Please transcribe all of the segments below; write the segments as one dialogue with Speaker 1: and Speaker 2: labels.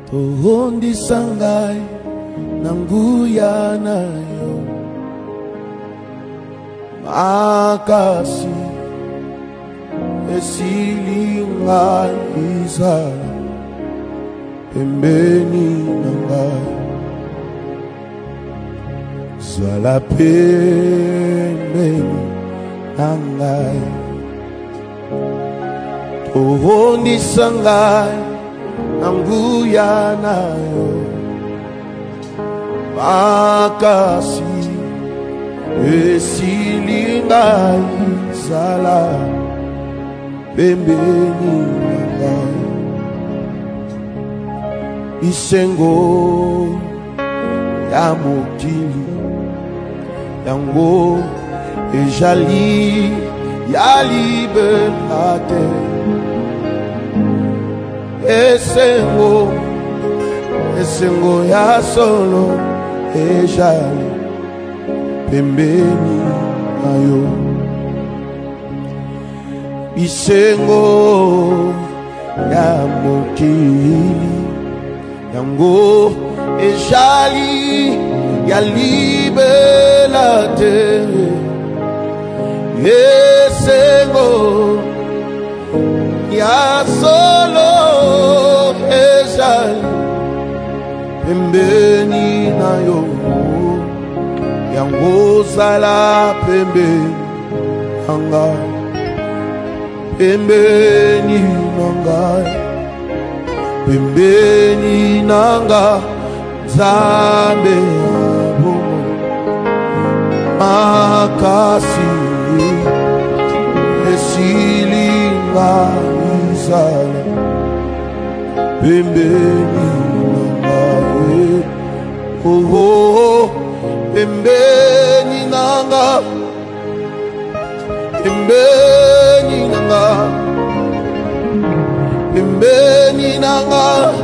Speaker 1: Tohondisa ngai na nguya na yo makasi esili ngai izala pembeni na ngai zala pembeni na ngai tohondisa ngai na nguya na yo makasi esili ngai zala pembeni na ngai isengo ya mokili yango ezali ya liberté esengo ya solo ezali pembeni na yo isengo ya mokili yango ezali ya liberté esengo ya solo ezali pembeni na yo yango zala pembeni na ngai pembeni na ngai pembeni na ngai Nzambe abomo makasi esili ngai izala pembeni na ngai pembeni na ngai pembeni na ngai pembeni na ngai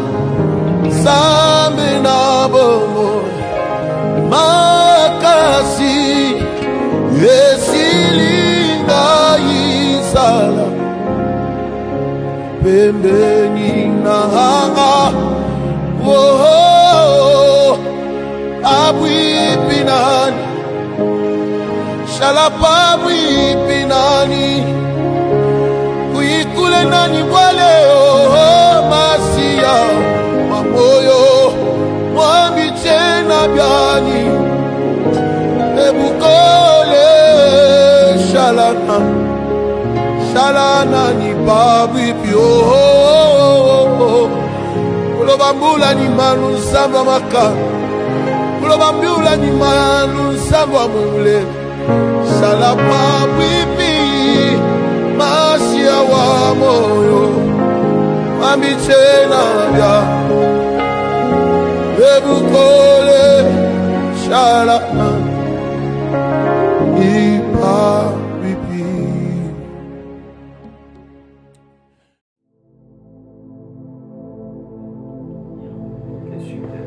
Speaker 1: Nzambe na bomo makasi esili ngai izala pembeni na ngai abwi pinani shalapa abwi pinani kuikule nani wale masia mamoyo mwambi tena byani ebukole shalana ni babwi pio ulobambula ni manu nsamba maka ulobambula ni manu nsamba mule shalapa bibi masia wa moyo mwambi tena byani ebukole shalana ipa bibi.
Speaker 2: Ok, super.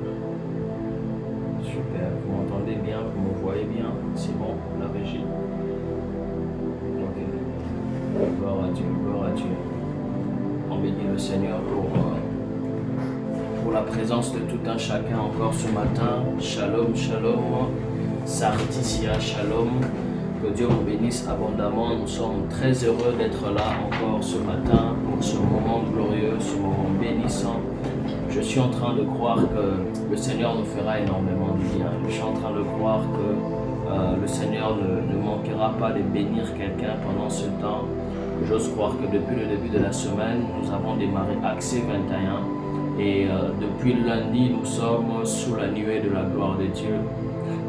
Speaker 2: Super, vous m'entendez bien, vous me voyez bien, c'est bon, la régie. Ok, gloire à Dieu, gloire à Dieu. On bénit le Seigneur pour la présence de tout un chacun encore ce matin. Shalom, shalom, Sarticia, shalom. Que Dieu vous bénisse abondamment. Nous sommes très heureux d'être là encore ce matin pour ce moment glorieux, ce moment bénissant. Je suis en train de croire que le Seigneur nous fera énormément de bien. Je suis en train de croire que le Seigneur ne manquera pas de bénir quelqu'un pendant ce temps. J'ose croire que depuis le début de la semaine, nous avons démarré Accès 21 et depuis lundi, nous sommes sous la nuée de la gloire de Dieu.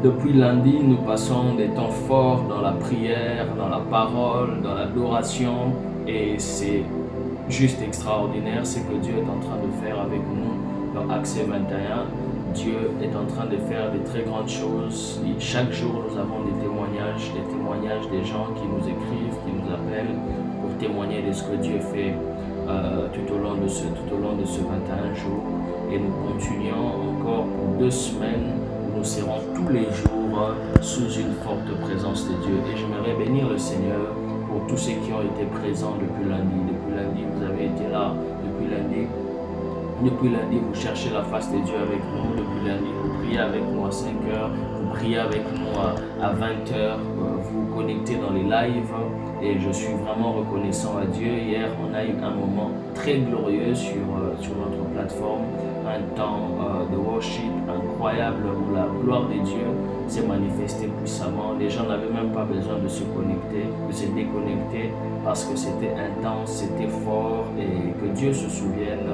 Speaker 2: Depuis lundi, nous passons des temps forts dans la prière, dans la parole, dans l'adoration et c'est juste extraordinaire ce que Dieu est en train de faire avec nous dans Accès 21. Dieu est en train de faire de très grandes choses. Et chaque jour, nous avons des témoignages des gens qui nous écrivent, qui nous appellent pour témoigner de ce que Dieu fait tout au long de ce 21 jours. Et nous continuons encore pour 2 semaines. Nous serons tous les jours sous une forte présence de Dieu. Et j'aimerais bénir le Seigneur pour tous ceux qui ont été présents depuis lundi. Depuis lundi, vous avez été là. Depuis lundi, Depuis lundi, vous cherchez la face de Dieu avec nous. Depuis lundi, vous priez avec nous à 5 heures. Vous priez avec nous à 20 heures. Vous vous connectez dans les lives. Et je suis vraiment reconnaissant à Dieu. Hier, on a eu un moment très glorieux sur notre plateforme. Un temps de worship incroyable où la gloire de Dieu s'est manifestée puissamment. Les gens n'avaient même pas besoin de se connecter, de se déconnecter parce que c'était intense, c'était fort et que Dieu se souvienne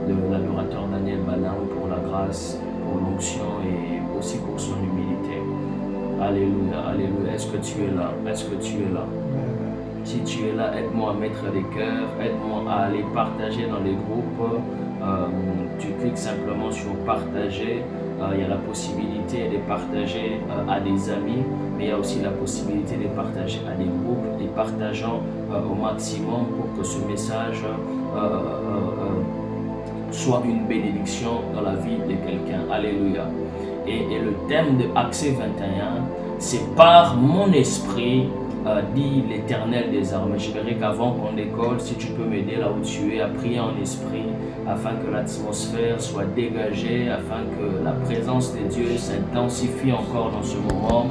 Speaker 2: de l'adorateur Daniel Balam pour la grâce, pour l'onction et aussi pour son humilité. Alléluia, alléluia. Est-ce que tu es là? Est-ce que tu es là? Si tu es là, aide-moi à mettre des cœurs, aide-moi à les partager dans les groupes. Tu cliques simplement sur partager. Il y a la possibilité de partager à des amis, mais il y a aussi la possibilité de partager à des groupes et partageant au maximum pour que ce message soit une bénédiction dans la vie de quelqu'un. Alléluia. Et le thème de Accès 21, c'est par mon esprit, dit l'Éternel des armées. Je verrai qu'avant qu'on décolle, si tu peux m'aider là où tu es, à prier en esprit, afin que l'atmosphère soit dégagée, afin que la présence de Dieu s'intensifie encore dans ce moment.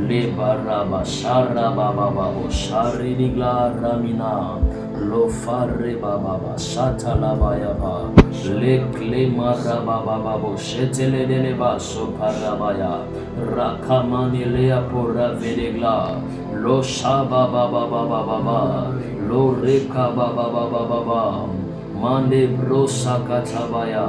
Speaker 2: Les baraba sharababa sharidigla ramina lo farre baba shata la bayaba le clemara baba shetele deleva soparabaya rakamani lea pora vedegla lo shaba baba baba lo reka baba baba mande brosa katabaya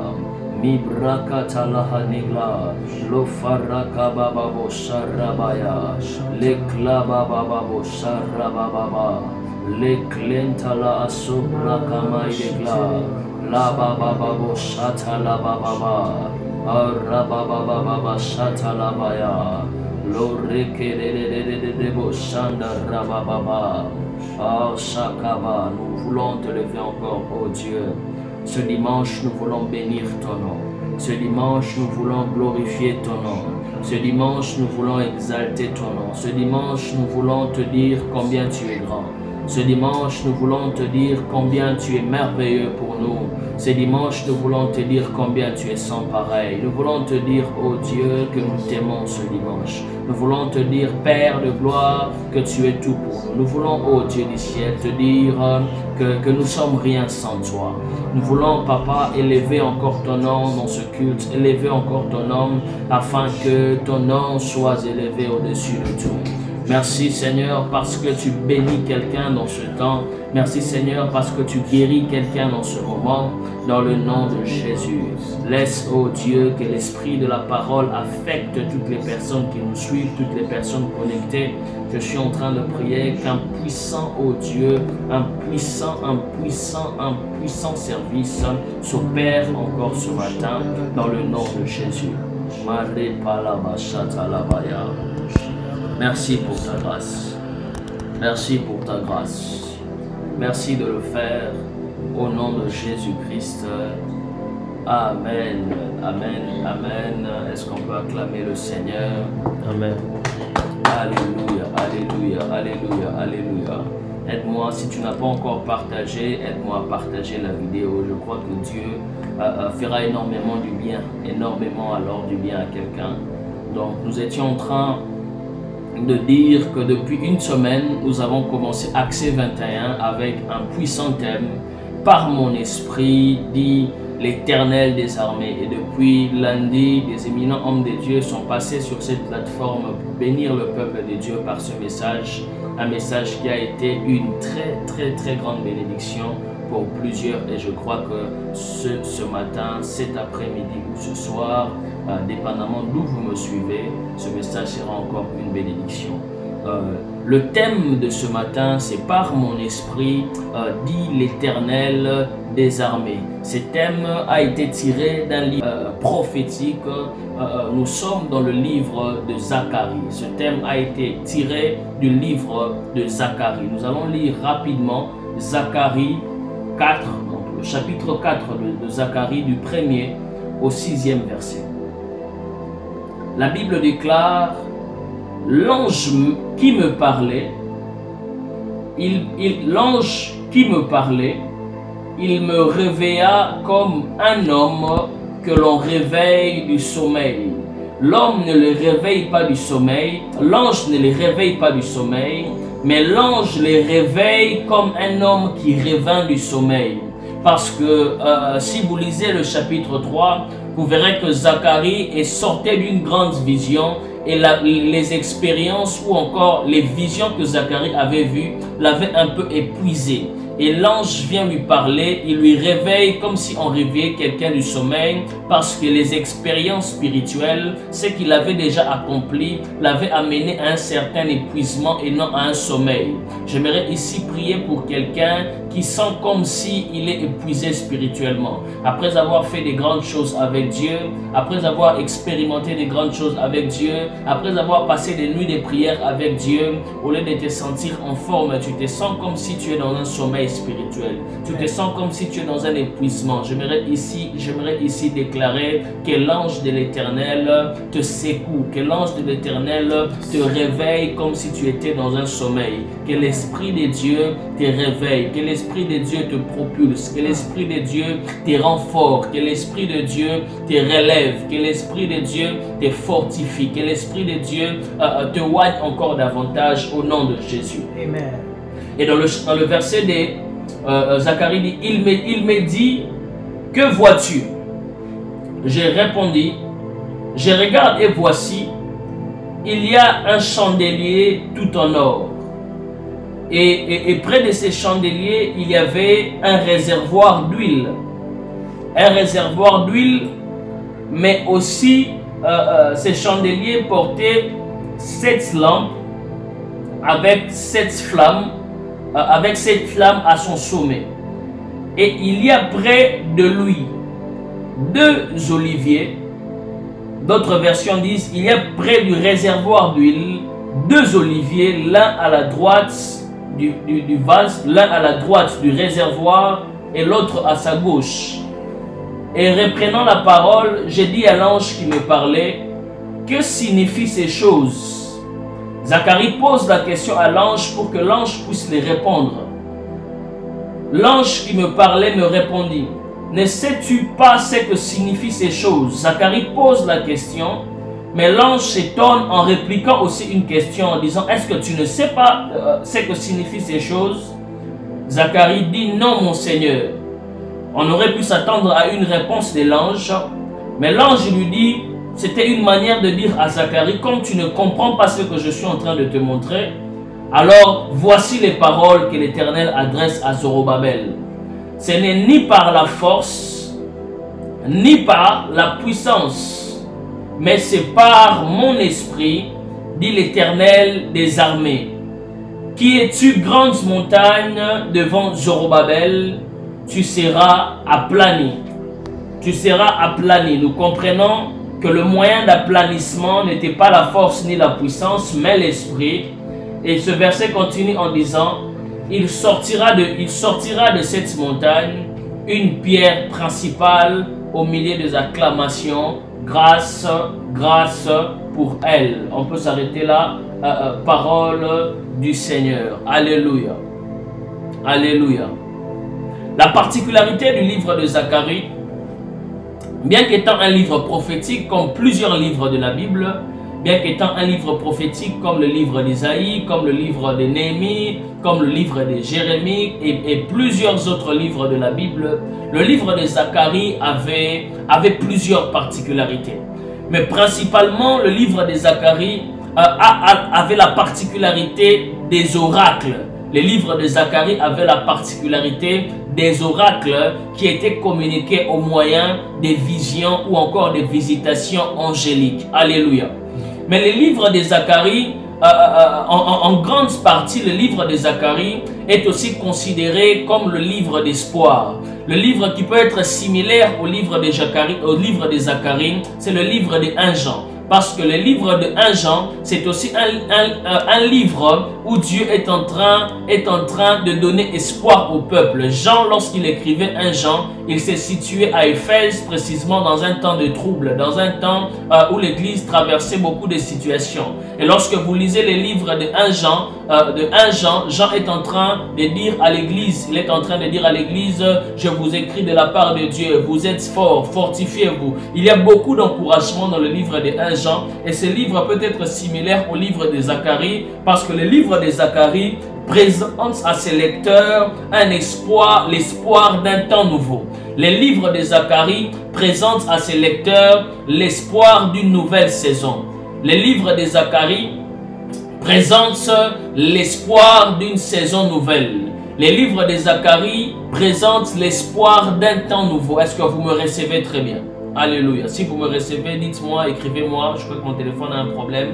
Speaker 2: mi brakata lahanigla lo faraka baba sharabaya le klaba baba sharababa le klenta la asubra kamaidegla la baba baba shata la baba araba baba shata la baya lo reke de boshanda rababa ah shakaba. Nous voulons te lever encore, oh Dieu. Ce dimanche, nous voulons bénir ton nom. Ce dimanche, nous voulons glorifier ton nom. Ce dimanche, nous voulons exalter ton nom. Ce dimanche, nous voulons te dire combien tu es grand. Ce dimanche, nous voulons te dire combien tu es merveilleux pour nous. Ce dimanche, nous voulons te dire combien tu es sans pareil. Nous voulons te dire, oh Dieu, que nous t'aimons ce dimanche. Nous voulons te dire, Père de gloire, que tu es tout pour nous. Nous voulons, oh Dieu du ciel, te dire que nous sommes rien sans toi. Nous voulons, Papa, élever encore ton nom dans ce culte, élever encore ton nom, afin que ton nom soit élevé au-dessus de tout. Merci Seigneur parce que tu bénis quelqu'un dans ce temps. Merci Seigneur parce que tu guéris quelqu'un dans ce moment. Dans le nom de Jésus. Laisse, oh Dieu, que l'esprit de la parole affecte toutes les personnes qui nous suivent, toutes les personnes connectées. Je suis en train de prier qu'un puissant, oh Dieu, un puissant service s'opère encore ce matin dans le nom de Jésus. Merci pour ta grâce. Merci pour ta grâce. Merci de le faire au nom de Jésus-Christ. Amen. Amen. Amen. Est-ce qu'on peut acclamer le Seigneur? Amen. Alléluia. Alléluia. Alléluia. Alléluia. Aide-moi, si tu n'as pas encore partagé, aide-moi à partager la vidéo. Je crois que Dieu fera énormément du bien. Énormément alors du bien à quelqu'un. Donc nous étions en train de dire que depuis une semaine, nous avons commencé Accès 21 avec un puissant thème, par mon esprit, dit l'Éternel des armées. Et depuis lundi, des éminents hommes de Dieu sont passés sur cette plateforme pour bénir le peuple de Dieu par ce message, un message qui a été une très grande bénédiction pour plusieurs. Et je crois que ce matin, cet après-midi ou ce soir, dépendamment d'où vous me suivez, ce message sera encore une bénédiction. Le thème de ce matin, c'est par mon esprit, dit l'Éternel des armées. Ce thème a été tiré d'un livre prophétique. Nous sommes dans le livre de Zacharie. Ce thème a été tiré du livre de Zacharie. Nous allons lire rapidement Zacharie 4, donc le chapitre 4 de Zacharie, du 1er au 6e verset. La Bible déclare: l'ange qui me parlait, l'ange qui me parlait il me réveilla comme un homme que l'on réveille du sommeil. L'homme ne le réveille pas du sommeil, l'ange ne les réveille pas du sommeil, mais l'ange les réveille comme un homme qui revint du sommeil. Parce que si vous lisez le chapitre 3, vous verrez que Zacharie sortait d'une grande vision et les expériences ou encore les visions que Zacharie avait vues l'avaient un peu épuisé. Et l'ange vient lui parler, il lui réveille comme si on réveillait quelqu'un du sommeil, parce que les expériences spirituelles, ce qu'il avait déjà accompli, l'avaient amené à un certain épuisement et non à un sommeil. J'aimerais ici prier pour quelqu'un qui sent comme si il est épuisé spirituellement. Après avoir fait des grandes choses avec Dieu, après avoir expérimenté des grandes choses avec Dieu, après avoir passé des nuits de prière avec Dieu, au lieu de te sentir en forme, tu te sens comme si tu es dans un sommeil spirituel. Tu te sens comme si tu es dans un épuisement. J'aimerais ici déclarer que l'ange de l'Éternel te secoue, que l'ange de l'Éternel te réveille comme si tu étais dans un sommeil, que l'Esprit de Dieu te réveille, que l'Esprit de Dieu te propulse, que l'Esprit de Dieu te rend fort, que l'Esprit de Dieu te relève, que l'Esprit de Dieu te fortifie, que l'Esprit de Dieu te oigne encore davantage au nom de Jésus.
Speaker 3: Amen.
Speaker 2: Et dans le verset de Zacharie dit, il me dit, que vois-tu? J'ai répondu, je regarde et voici, il y a un chandelier tout en or. Et près de ces chandeliers, il y avait un réservoir d'huile. Un réservoir d'huile, mais aussi ces chandeliers portaient 7 lampes avec 7 flammes. Avec cette flamme à son sommet. Et il y a près de lui 2 oliviers. D'autres versions disent, il y a près du réservoir d'huile 2 oliviers, l'un à la droite du vase, l'un à la droite du réservoir et l'autre à sa gauche. Et reprenant la parole, j'ai dit à l'ange qui me parlait, que signifient ces choses? Zacharie pose la question à l'ange pour que l'ange puisse les répondre. L'ange qui me parlait me répondit, ne sais-tu pas ce que signifient ces choses? Zacharie pose la question, mais l'ange s'étonne en répliquant aussi une question en disant, est-ce que tu ne sais pas ce que signifient ces choses? Zacharie dit, non mon Seigneur. On aurait pu s'attendre à une réponse de l'ange, mais l'ange lui dit, c'était une manière de dire à Zacharie, comme tu ne comprends pas ce que je suis en train de te montrer, alors voici les paroles que l'Éternel adresse à Zorobabel. Ce n'est ni par la force, ni par la puissance, mais c'est par mon esprit, dit l'Éternel des armées. Qui es-tu, grande montagne, devant Zorobabel? Tu seras aplani. Tu seras aplani. Nous comprenons que le moyen d'aplanissement n'était pas la force ni la puissance, mais l'esprit. Et ce verset continue en disant, il sortira de cette montagne une pierre principale au milieu des acclamations, grâce, grâce pour elle. On peut s'arrêter là, parole du Seigneur. Alléluia. Alléluia. La particularité du livre de Zacharie, bien qu'étant un livre prophétique comme plusieurs livres de la Bible, bien qu'étant un livre prophétique comme le livre d'Isaïe, comme le livre de Néhémie, comme le livre de Jérémie et plusieurs autres livres de la Bible, le livre de Zacharie avait plusieurs particularités. Mais principalement, le livre de Zacharie avait la particularité des oracles. Les livres de Zacharie avaient la particularité des oracles qui étaient communiqués au moyen des visions ou encore des visitations angéliques. Alléluia. Mais les livres de Zacharie, en grande partie, le livre de Zacharie est aussi considéré comme le livre d'espoir. Le livre qui peut être similaire au livre de Zacharie, c'est le livre de 1 Jean. Parce que le livre de 1 Jean, c'est aussi un livre où Dieu est en train de donner espoir au peuple. Jean, lorsqu'il écrivait 1 Jean, il s'est situé à Éphèse, précisément dans un temps de trouble, dans un temps où l'Église traversait beaucoup de situations. Et lorsque vous lisez les livres de 1 Jean, Jean est en train de dire à l'Église, il est en train de dire à l'Église, je vous écris de la part de Dieu, vous êtes forts, fortifiez-vous. Il y a beaucoup d'encouragement dans le livre de 1 Jean, et ce livre peut être similaire au livre de Zacharie, parce que le livre de Zacharie présente à ses lecteurs un espoir, l'espoir d'un temps nouveau. Les livres de Zacharie présentent à ses lecteurs l'espoir d'une nouvelle saison. Les livres de Zacharie présentent l'espoir d'une saison nouvelle. Les livres de Zacharie présentent l'espoir d'un temps nouveau. Est-ce que vous me recevez très bien? Alléluia. Si vous me recevez, dites-moi, écrivez-moi. Je crois que mon téléphone a un problème.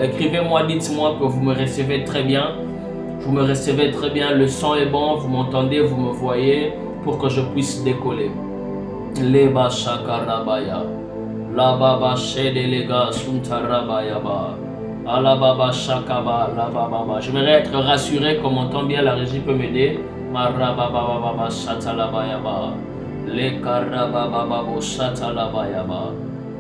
Speaker 2: Écrivez-moi, dites-moi que vous me recevez très bien. Vous me recevez très bien. Le son est bon. Vous m'entendez, vous me voyez, pour que je puisse décoller. Leba shakarabaya. La baba shede lega suntarabaya ba. Alababa shakaba. La baba. J'aimerais être rassuré qu'on m'entend bien. La régie peut m'aider. Marababa shatalabaya ba. Le karababa shatalabaya ba.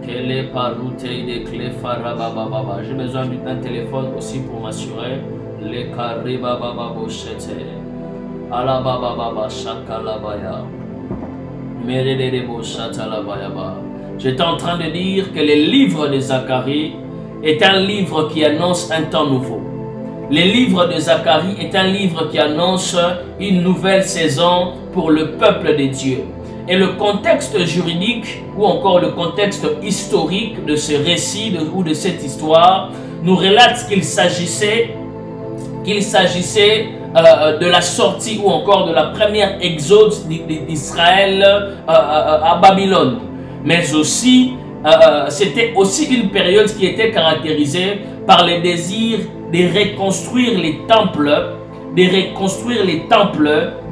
Speaker 2: Kele parute de kle farababa. J'ai besoin d'un téléphone aussi pour m'assurer. Le karibaba boshete. Alababa shakalabaya. Meredebo shatalabaya ba. J'étais en train de dire que le livre de Zacharie est un livre qui annonce un temps nouveau. Le livre de Zacharie est un livre qui annonce une nouvelle saison pour le peuple de Dieu. Et le contexte juridique ou encore le contexte historique de ce récit ou de cette histoire nous relate qu'il s'agissait de la sortie ou encore de la première exode d'Israël à Babylone. Mais aussi, c'était aussi une période qui était caractérisée par le désir de reconstruire les temples,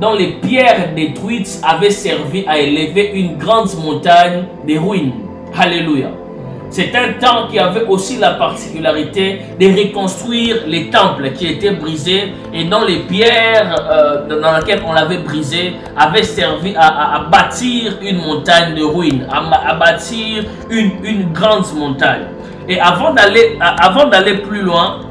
Speaker 2: dont les pierres détruites avaient servi à élever une grande montagne de ruines. Alléluia. C'est un temps qui avait aussi la particularité de reconstruire les temples qui étaient brisés et dont les pierres dans lesquelles on l'avait brisé avaient servi à bâtir une montagne de ruines, à bâtir une grande montagne. Et avant d'aller plus loin,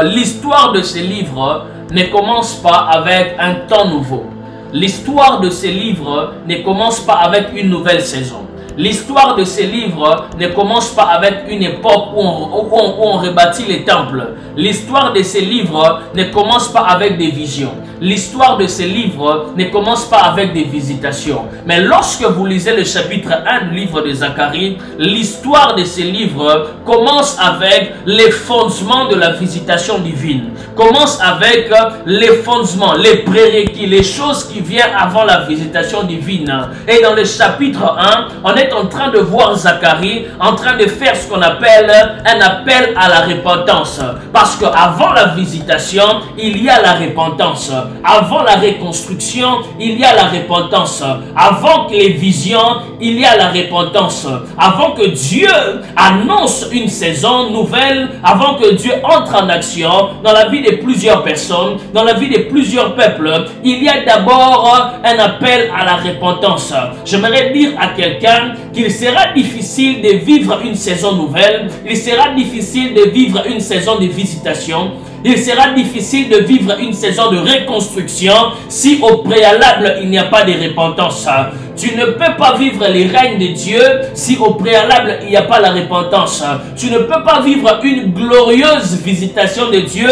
Speaker 2: l'histoire de ces livres ne commence pas avec un temps nouveau. L'histoire de ces livres ne commence pas avec une nouvelle saison. L'histoire de ces livres ne commence pas avec une époque où on rebâtit les temples. L'histoire de ces livres ne commence pas avec des visions. L'histoire de ces livres ne commence pas avec des visitations. Mais lorsque vous lisez le chapitre 1 du livre de Zacharie, l'histoire de ces livres commence avec les fondements de la visitation divine. Commence avec les fondements, les prérequis, les choses qui viennent avant la visitation divine. Et dans le chapitre 1, on est en train de voir Zacharie en train de faire ce qu'on appelle un appel à la repentance. Parce qu'avant la visitation, il y a la repentance. Avant la reconstruction, il y a la repentance. Avant les visions, il y a la repentance. Avant que Dieu annonce une saison nouvelle, avant que Dieu entre en action dans la vie de plusieurs personnes, dans la vie de plusieurs peuples, il y a d'abord un appel à la repentance. J'aimerais dire à quelqu'un qu'il sera difficile de vivre une saison nouvelle, il sera difficile de vivre une saison de visitation, il sera difficile de vivre une saison de reconstruction si au préalable il n'y a pas de repentance. Tu ne peux pas vivre les règnes de Dieu si au préalable il n'y a pas la repentance. Tu ne peux pas vivre une glorieuse visitation de Dieu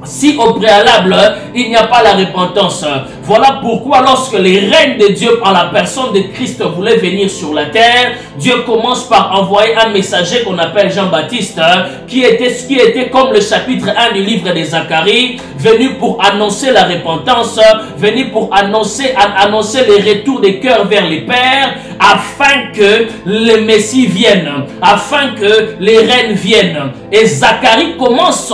Speaker 2: si au préalable il n'y a pas la repentance. Voilà pourquoi lorsque les règnes de Dieu en la personne de Christ voulaient venir sur la terre, Dieu commence par envoyer un messager qu'on appelle Jean-Baptiste, qui était comme le chapitre 1 du livre de Zacharie, venu pour annoncer la repentance, venu pour annoncer le retour des cœurs vers les pères, afin que le Messie vienne, afin que les reines viennent. Et Zacharie commence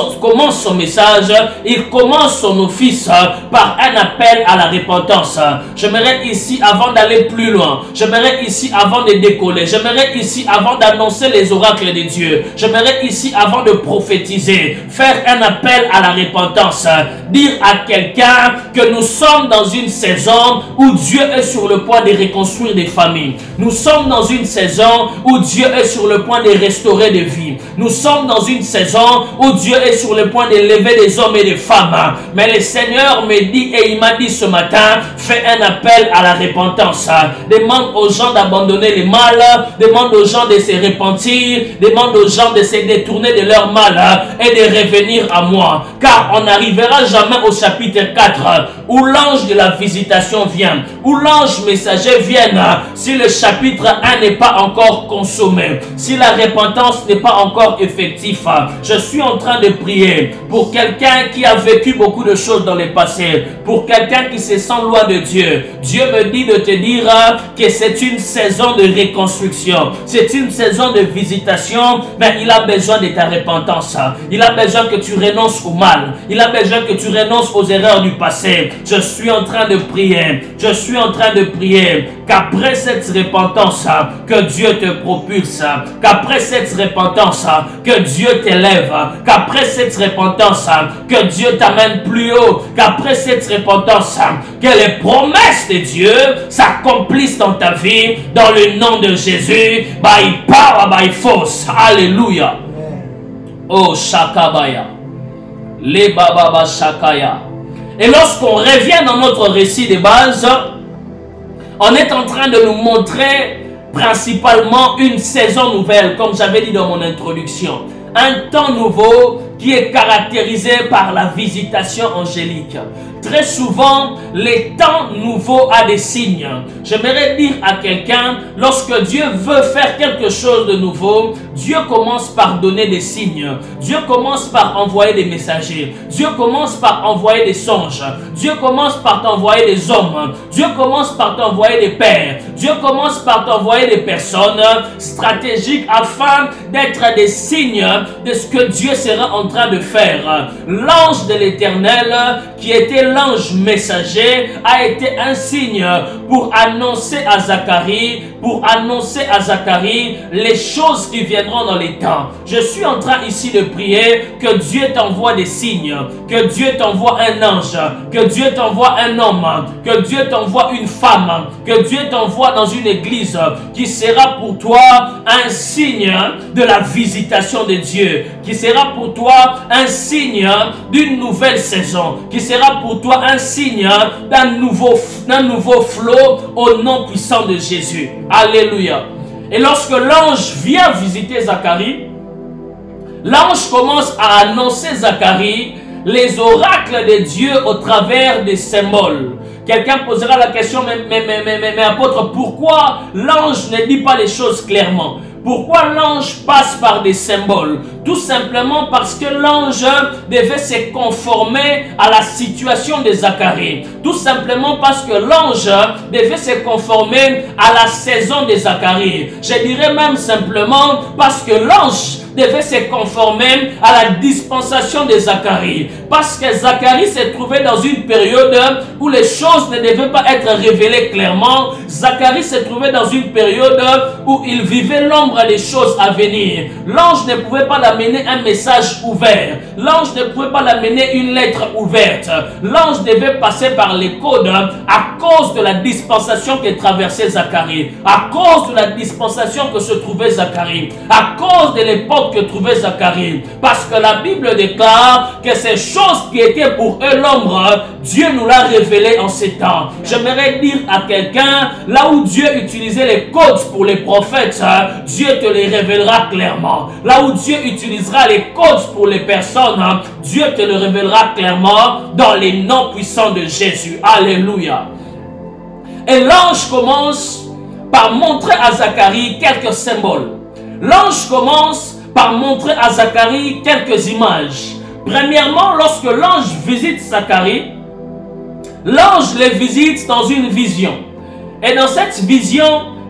Speaker 2: son message, il commence son office par un appel à la repentance. J'aimerais ici, avant d'aller plus loin, j'aimerais ici, avant de décoller, j'aimerais ici, avant d'annoncer les oracles de Dieu, j'aimerais ici, avant de prophétiser, faire un appel à la repentance, dire à quelqu'un que nous sommes dans une saison où Dieu est sur le point de reconstruire des familles. Nous sommes dans une saison où Dieu est sur le point de restaurer des vies. Nous sommes dans une saison où Dieu est sur le point de lever des hommes et des femmes. Mais le Seigneur me dit, et il m'a dit ce matin, fais un appel à la repentance. Demande aux gens d'abandonner le mal, demande aux gens de se repentir, demande aux gens de se détourner de leur mal et de revenir à moi. Car on n'arrivera jamais au chapitre 4 où l'ange de la visitation vient, où l'ange messager vient si le chapitre 1 n'est pas encore consommé, si la repentance n'est pas encore effective. Je suis en train de prier pour quelqu'un qui a vécu beaucoup de choses dans le passé, pour quelqu'un qui se sent loin de Dieu. Dieu me dit de te dire que c'est une saison de reconstruction, c'est une saison de visitation, mais il a besoin de ta repentance. Il a besoin que tu renonces au mal, il a besoin que tu renonces aux erreurs du passé. Je suis en train de prier, je suis en train de prier qu'après cette repentance, que Dieu te propulse, qu'après cette repentance, que Dieu t'élève, qu'après cette repentance, que Dieu t'amène plus haut, qu'après cette repentance, que les promesses de Dieu s'accomplissent dans ta vie, dans le nom de Jésus, by power, by force. Alléluia. Oh, Shakabaya. Les Bababa Shakaya. Et lorsqu'on revient dans notre récit de base, on est en train de nous montrer principalement une saison nouvelle, comme j'avais dit dans mon introduction. Un temps nouveau qui est caractérisé par la visitation angélique. Très souvent, les temps nouveaux a des signes. J'aimerais dire à quelqu'un, lorsque Dieu veut faire quelque chose de nouveau, Dieu commence par donner des signes. Dieu commence par envoyer des messagers. Dieu commence par envoyer des songes. Dieu commence par t'envoyer des hommes. Dieu commence par t'envoyer des pères. Dieu commence par t'envoyer des personnes stratégiques afin d'être des signes de ce que Dieu sera en train de faire. L'ange de l'Éternel, qui était l'ange messager, a été un signe pour annoncer à Zacharie, les choses qui viendront dans les temps. Je suis en train ici de prier que Dieu t'envoie des signes, que Dieu t'envoie un ange, que Dieu t'envoie un homme, que Dieu t'envoie une femme, que Dieu t'envoie dans une église qui sera pour toi un signe de la visitation de Dieu, qui sera pour toi un signe d'une nouvelle saison, qui sera pour toi un signe d'un nouveau flot au nom puissant de Jésus. Alléluia. Et lorsque l'ange vient visiter Zacharie, l'ange commence à annoncer Zacharie les oracles de Dieu au travers des symboles. Quelqu'un posera la question, mais apôtre, pourquoi l'ange ne dit pas les choses clairement? Pourquoi l'ange passe par des symboles? Tout simplement parce que l'ange devait se conformer à la situation de Zacharie. Tout simplement parce que l'ange devait se conformer à la saison de Zacharie. Je dirais même simplement parce que l'ange devait se conformer à la dispensation de Zacharie. Parce que Zacharie se trouvait dans une période où les choses ne devaient pas être révélées clairement. Zacharie se trouvait dans une période où il vivait l'ombre des choses à venir. L'ange ne pouvait pas l'amener un message ouvert. L'ange ne pouvait pas l'amener une lettre ouverte. L'ange devait passer par les codes à cause de la dispensation que traversait Zacharie. À cause de la dispensation que se trouvait Zacharie. À cause de l'époque que trouvait Zacharie. Parce que la Bible déclare que ces choses qui étaient pour eux l'ombre, Dieu nous l'a révélé en ces temps. J'aimerais dire à quelqu'un, là où Dieu utilisait les codes pour les prophètes, Dieu te les révélera clairement. Là où Dieu utilisera les codes pour les personnes, Dieu te le révélera clairement dans les noms puissants de Jésus. Alléluia. Et l'ange commence par montrer à Zacharie quelques symboles. L'ange commence par montrer à Zacharie quelques images. Premièrement, lorsque l'ange visite Zacharie, l'ange le visite dans une vision. Et dans cette vision,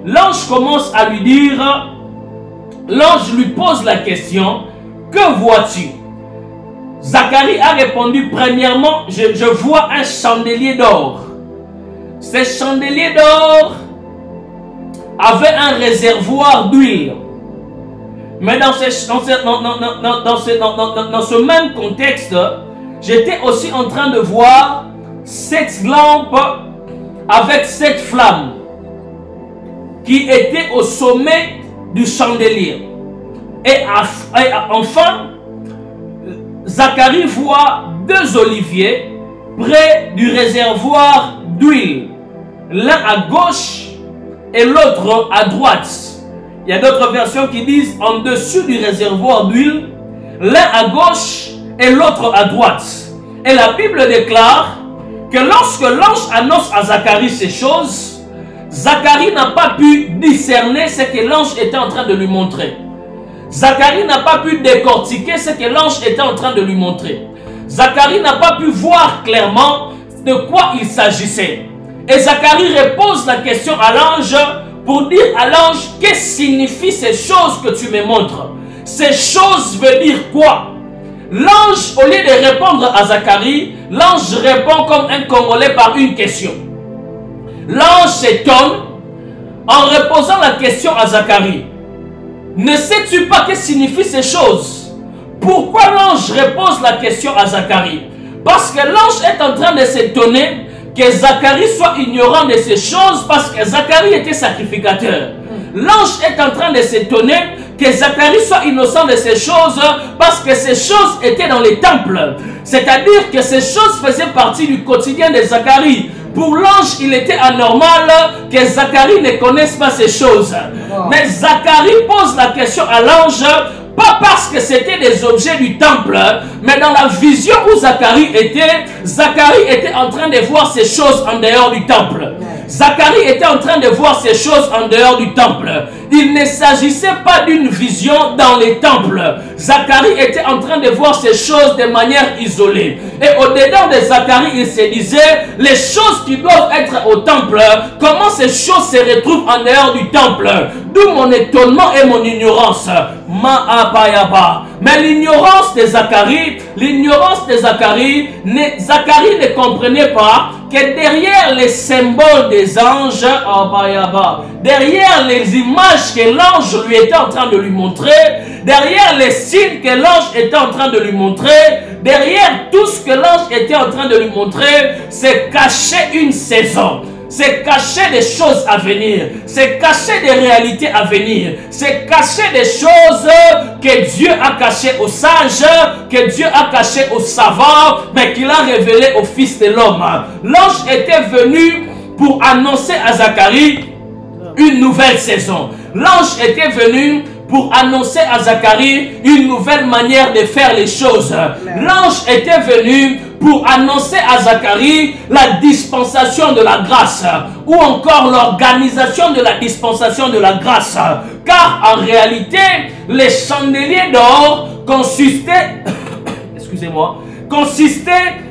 Speaker 2: l'ange commence à lui dire, l'ange lui pose la question, que vois-tu? Zacharie a répondu, premièrement, je vois un chandelier d'or. Ce chandelier d'or avait un réservoir d'huile. Mais dans ce même contexte, j'étais aussi en train de voir 7 lampes avec 7 flammes qui étaient au sommet du chandelier. Et enfin, Zacharie voit 2 oliviers près du réservoir d'huile, l'un à gauche et l'autre à droite. Il y a d'autres versions qui disent en dessus du réservoir d'huile, l'un à gauche et l'autre à droite. Et la Bible déclare que lorsque l'ange annonce à Zacharie ces choses, Zacharie n'a pas pu discerner ce que l'ange était en train de lui montrer. Zacharie n'a pas pu décortiquer ce que l'ange était en train de lui montrer. Zacharie n'a pas pu voir clairement de quoi il s'agissait. Et Zacharie repose la question à l'ange pour dire à l'ange, qu'est-ce que signifient ces choses que tu me montres? Ces choses veulent dire quoi? L'ange, au lieu de répondre à Zacharie, l'ange répond comme un Congolais par une question. L'ange s'étonne en reposant la question à Zacharie. Ne sais-tu pas que signifient ces choses? Pourquoi l'ange repose la question à Zacharie? Parce que l'ange est en train de s'étonner que Zacharie soit ignorant de ces choses parce que Zacharie était sacrificateur. L'ange est en train de s'étonner que Zacharie soit innocent de ces choses parce que ces choses étaient dans les temples. C'est-à-dire que ces choses faisaient partie du quotidien de Zacharie. Pour l'ange, il était anormal que Zacharie ne connaisse pas ces choses. Mais Zacharie pose la question à l'ange, pas parce que c'était des objets du temple, mais dans la vision où Zacharie était en train de voir ces choses en dehors du temple. Zacharie était en train de voir ces choses en dehors du temple. Il ne s'agissait pas d'une vision dans les temples. Zacharie était en train de voir ces choses de manière isolée. Et au-dedans de Zacharie, il se disait, les choses qui doivent être au temple, comment ces choses se retrouvent en dehors du temple? D'où mon étonnement et mon ignorance. Mais l'ignorance de Zacharie, Zacharie ne comprenait pas que derrière les symboles des anges, derrière les images que l'ange lui était en train de lui montrer, derrière les signes que l'ange était en train de lui montrer, derrière tout ce que l'ange était en train de lui montrer, c'est caché une saison. C'est cacher des choses à venir. C'est cacher des réalités à venir. C'est cacher des choses que Dieu a cachées aux sages, que Dieu a cachées aux savants, mais qu'il a révélé au Fils de l'homme. L'ange était venu pour annoncer à Zacharie une nouvelle saison. L'ange était venu pour annoncer à Zacharie une nouvelle manière de faire les choses. L'ange était venu pour annoncer à Zacharie la dispensation de la grâce ou encore l'organisation de la dispensation de la grâce. Car en réalité, les chandeliers d'or consistaient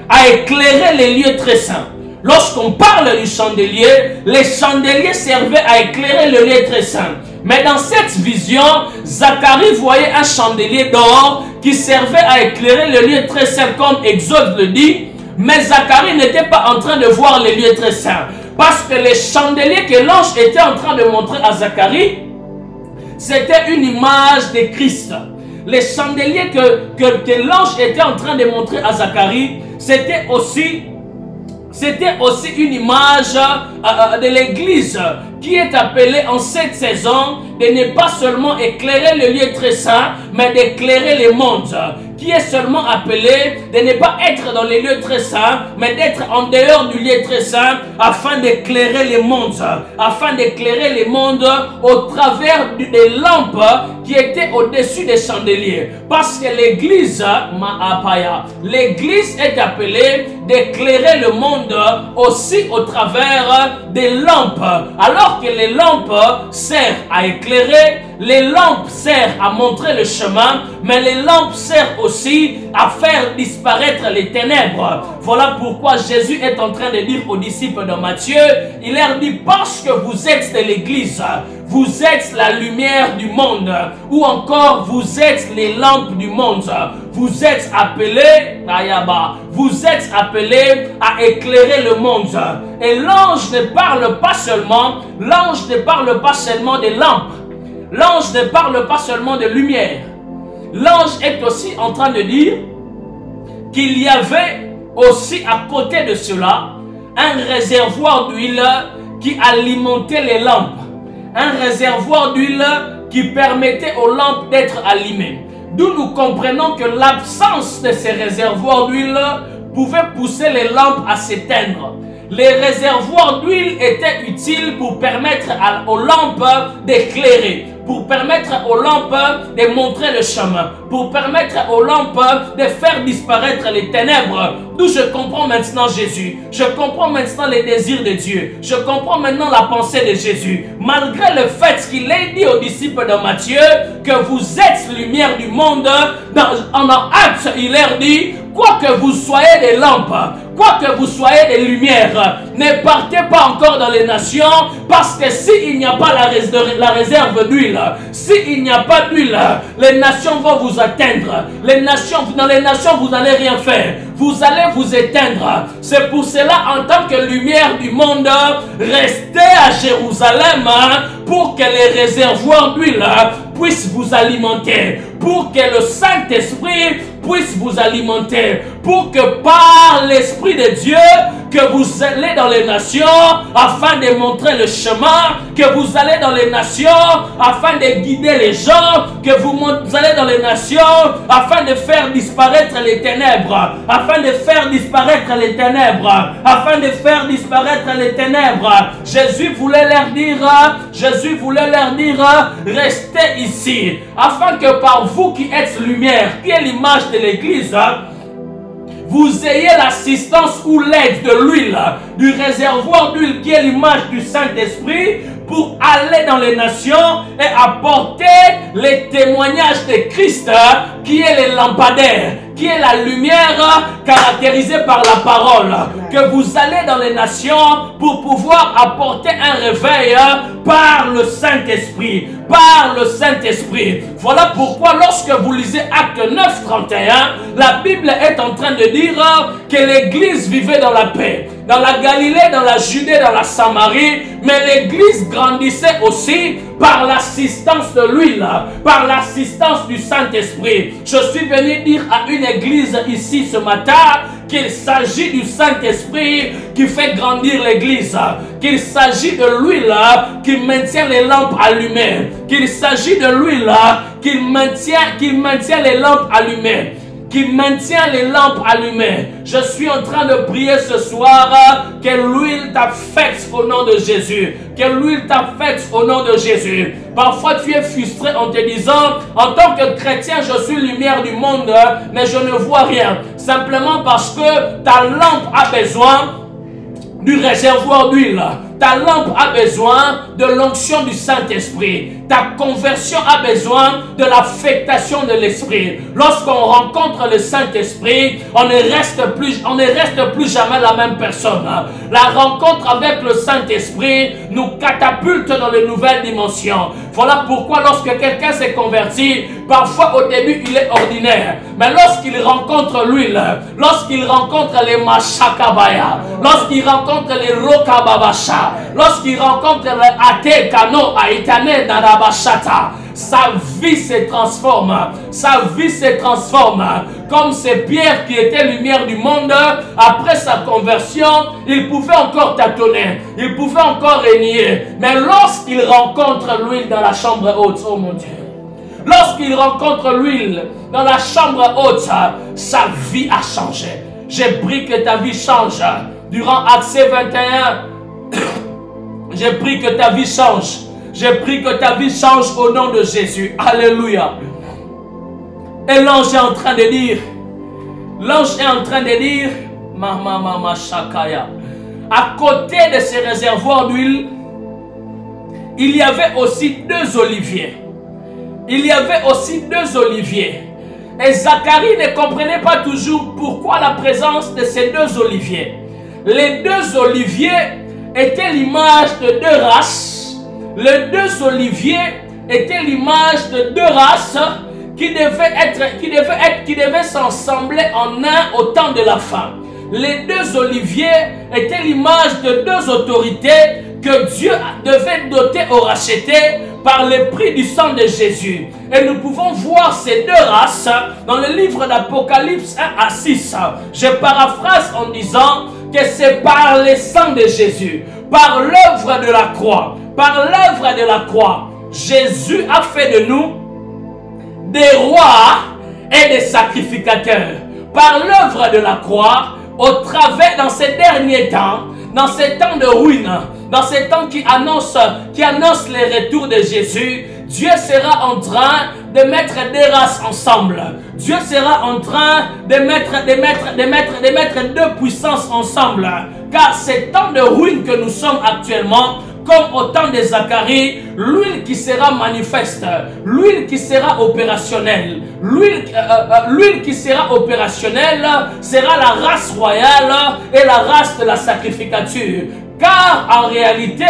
Speaker 2: à éclairer les lieux très saints. Lorsqu'on parle du chandelier, les chandeliers servaient à éclairer le lieu très saint. Mais dans cette vision, Zacharie voyait un chandelier d'or qui servait à éclairer le lieu très saint, comme Exode le dit. Mais Zacharie n'était pas en train de voir le lieu très saint. Parce que les chandeliers que l'ange était en train de montrer à Zacharie, c'était une image de Christ. Les chandeliers que l'ange était en train de montrer à Zacharie, c'était aussi une image de l'église qui est appelée en cette saison de ne pas seulement éclairer le lieu très saint, mais d'éclairer le monde. Qui est seulement appelé de ne pas être dans les lieux très saints, mais d'être en dehors du lieu très saint afin d'éclairer le monde. Afin d'éclairer le monde au travers des lampes qui étaient au-dessus des chandeliers. Parce que l'église, l'église est appelée d'éclairer le monde aussi au travers des lampes. Alors que les lampes servent à éclairer, les lampes servent à montrer le chemin, mais les lampes servent aussi à faire disparaître les ténèbres. Voilà pourquoi Jésus est en train de dire aux disciples de Matthieu, il leur dit, parce que vous êtes de l'église, vous êtes la lumière du monde, ou encore vous êtes les lampes du monde. Vous êtes appelés, vous êtes appelés à éclairer le monde. Et l'ange ne parle pas seulement, des lampes. L'ange ne parle pas seulement de lumière. L'ange est aussi en train de dire qu'il y avait aussi à côté de cela un réservoir d'huile qui alimentait les lampes. Un réservoir d'huile qui permettait aux lampes d'être allumées. D'où nous comprenons que l'absence de ces réservoirs d'huile pouvait pousser les lampes à s'éteindre. Les réservoirs d'huile étaient utiles pour permettre aux lampes d'éclairer, pour permettre aux lampes de montrer le chemin, pour permettre aux lampes de faire disparaître les ténèbres. D'où je comprends maintenant Jésus, je comprends maintenant les désirs de Dieu, je comprends maintenant la pensée de Jésus. Malgré le fait qu'il ait dit aux disciples de Matthieu que vous êtes lumière du monde, en Actes il leur dit, quoi que vous soyez des lampes, quoi que vous soyez des lumières, ne partez pas encore dans les nations, parce que s'il n'y a pas la réserve d'huile, s'il n'y a pas d'huile, les nations vont vous atteindre. Dans les nations, vous n'allez rien faire. Vous allez vous éteindre. C'est pour cela, en tant que lumière du monde, restez à Jérusalem pour que les réservoirs d'huile puissent vous alimenter, pour que le Saint-Esprit puisse vous alimenter, pour que par l'Esprit de Dieu, que vous allez dans les nations afin de montrer le chemin, que vous allez dans les nations afin de guider les gens, que vous allez dans les nations afin de faire disparaître les ténèbres, afin de faire disparaître les ténèbres, afin de faire disparaître les ténèbres. Jésus voulait leur dire, restez ici, afin que par vous qui êtes lumière, qui est l'image de l'Église, vous ayez l'assistance ou l'aide de l'huile, du réservoir d'huile qui est l'image du Saint-Esprit, pour aller dans les nations et apporter les témoignages de Christ, qui est les lampadaires, qui est la lumière caractérisée par la parole. Que vous allez dans les nations pour pouvoir apporter un réveil par le Saint-Esprit. Par le Saint-Esprit. Voilà pourquoi lorsque vous lisez Actes 9, 31, la Bible est en train de dire que l'Église vivait dans la paix. Dans la Galilée, dans la Judée, dans la Samarie, mais l'Église grandissait aussi par l'assistance de l'huile, par l'assistance du Saint-Esprit. Je suis venu dire à une église ici ce matin qu'il s'agit du Saint-Esprit qui fait grandir l'église, qu'il s'agit de l'huile qui maintient les lampes allumées, qu'il s'agit de l'huile qui maintient les lampes allumées, qui maintient les lampes allumées. Je suis en train de prier ce soir que l'huile t'affecte au nom de Jésus. Que l'huile t'affecte au nom de Jésus. Parfois tu es frustré en te disant, en tant que chrétien, je suis lumière du monde, mais je ne vois rien. Simplement parce que ta lampe a besoin du réservoir d'huile. Ta lampe a besoin de l'onction du Saint-Esprit. Ta conversion a besoin de l'affectation de l'Esprit. Lorsqu'on rencontre le Saint-Esprit, on ne reste plus jamais la même personne. La rencontre avec le Saint-Esprit nous catapulte dans de nouvelles dimensions. Voilà pourquoi lorsque quelqu'un s'est converti, parfois au début il est ordinaire. Mais lorsqu'il rencontre l'huile, lorsqu'il rencontre les Mashakabaya, lorsqu'il rencontre les Rokababasha, lorsqu'il rencontre le Ate Kano Aitane Narabashata, sa vie se transforme. Sa vie se transforme. Comme ces pierres qui étaient lumière du monde, après sa conversion, il pouvait encore tâtonner. Il pouvait encore régner. Mais lorsqu'il rencontre l'huile dans la chambre haute, oh mon Dieu, lorsqu'il rencontre l'huile dans la chambre haute, sa vie a changé. J'ai pris que ta vie change. Durant Accès 21, j'ai pris que ta vie change. J'ai pris que ta vie change au nom de Jésus. Alléluia. Et l'ange est en train de dire, Mama Shakaya, à côté de ces réservoirs d'huile, il y avait aussi 2 oliviers. il y avait aussi 2 oliviers. Et Zacharie ne comprenait pas toujours pourquoi la présence de ces 2 oliviers. Les 2 oliviers étaient l'image de 2 races. Les 2 oliviers étaient l'image de 2 races qui devaient s'assembler en un au temps de la fin. Les 2 oliviers étaient l'image de 2 autorités que Dieu devait doter ou racheter par le prix du sang de Jésus. Et nous pouvons voir ces 2 races dans le livre d'Apocalypse 1 à 6. Je paraphrase en disant que c'est par le sang de Jésus, par l'œuvre de la croix, Jésus a fait de nous des rois et des sacrificateurs. Par l'œuvre de la croix, au travers dans ces derniers temps, dans ces temps de ruine, dans ces temps qui annoncent le retour de Jésus, Dieu sera en train de mettre 2 races ensemble. Dieu sera en train de mettre 2 puissances ensemble. Car ces temps de ruine que nous sommes actuellement, comme au temps de Zacharie, l'huile qui sera manifeste, l'huile qui sera opérationnelle, l'huile qui sera opérationnelle sera la race royale et la race de la sacrificature. Car en réalité,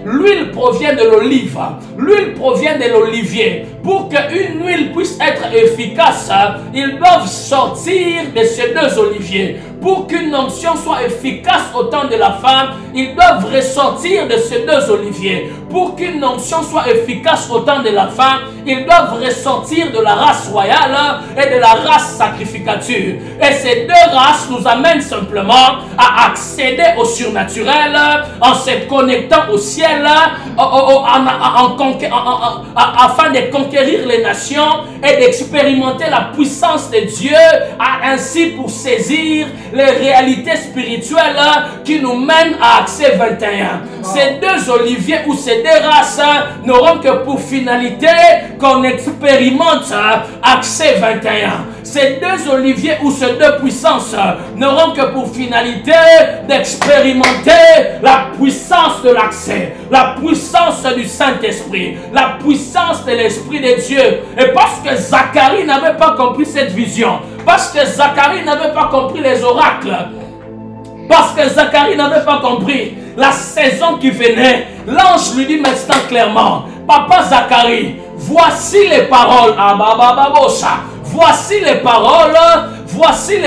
Speaker 2: l'huile provient de l'olive, l'huile provient de l'olivier. Pour qu'une huile puisse être efficace, ils doivent sortir de ces 2 oliviers. Pour qu'une onction soit efficace au temps de la femme, ils doivent ressortir de ces 2 oliviers. Pour qu'une onction soit efficace au temps de la femme, ils doivent ressortir de la race royale et de la race sacrificature. Et ces 2 races nous amènent simplement à accéder au surnaturel en se connectant au ciel afin de conquérir les nations et d'expérimenter la puissance de Dieu, ainsi pour saisir les réalités spirituelles qui nous mènent à Accès 21. Ces 2 oliviers ou ces 2 races n'auront que pour finalité qu'on expérimente Accès 21. Ces 2 oliviers ou ces 2 puissances n'auront que pour finalité d'expérimenter la puissance de l'accès, la puissance du Saint-Esprit, la puissance de l'Esprit de Dieu. Et parce que Zacharie n'avait pas compris cette vision, parce que Zacharie n'avait pas compris les oracles, parce que Zacharie n'avait pas compris la saison qui venait, l'ange lui dit maintenant clairement: Papa Zacharie, voici les paroles à Bababosa. Voici les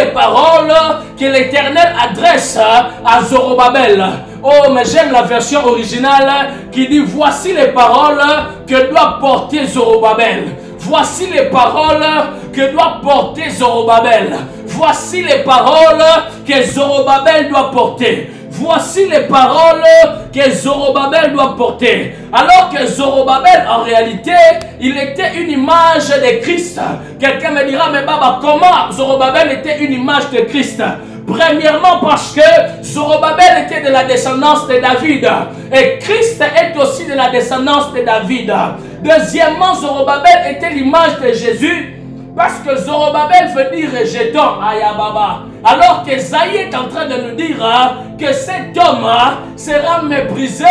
Speaker 2: paroles que l'Éternel adresse à Zorobabel. Oh, mais j'aime la version originale qui dit: voici les paroles que doit porter Zorobabel. Voici les paroles que doit porter Zorobabel. Voici les paroles que Zorobabel doit porter. Voici les paroles que Zorobabel doit porter. Alors que Zorobabel, en réalité, il était une image de Christ. Quelqu'un me dira: mais Baba, comment Zorobabel était une image de Christ? Premièrement parce que Zorobabel était de la descendance de David. Et Christ est aussi de la descendance de David. Deuxièmement, Zorobabel était l'image de Jésus. Parce que Zorobabel veut dire rejetant, Ayababa. Alors que Zaïe est en train de nous dire que cet homme sera méprisé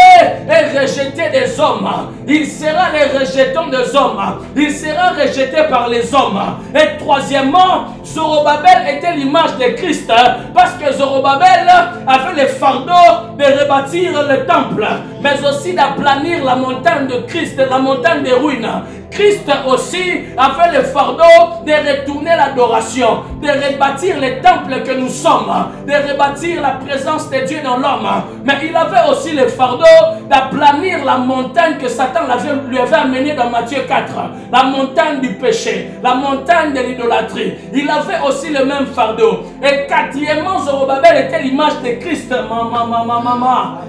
Speaker 2: et rejeté des hommes. Il sera le rejeton des hommes. Il sera rejeté par les hommes. Et troisièmement, Zorobabel était l'image de Christ. Parce que Zorobabel avait le fardeau de rebâtir le temple, mais aussi d'aplanir la montagne de Christ, la montagne des ruines. Christ aussi avait le fardeau de retourner l'adoration, de rebâtir les temples que nous sommes, de rebâtir la présence de Dieu dans l'homme. Mais il avait aussi le fardeau d'aplanir la montagne que Satan lui avait amenée dans Matthieu 4, la montagne du péché, la montagne de l'idolâtrie. Il avait aussi le même fardeau. Et quatrièmement, Zorobabel était l'image de Christ.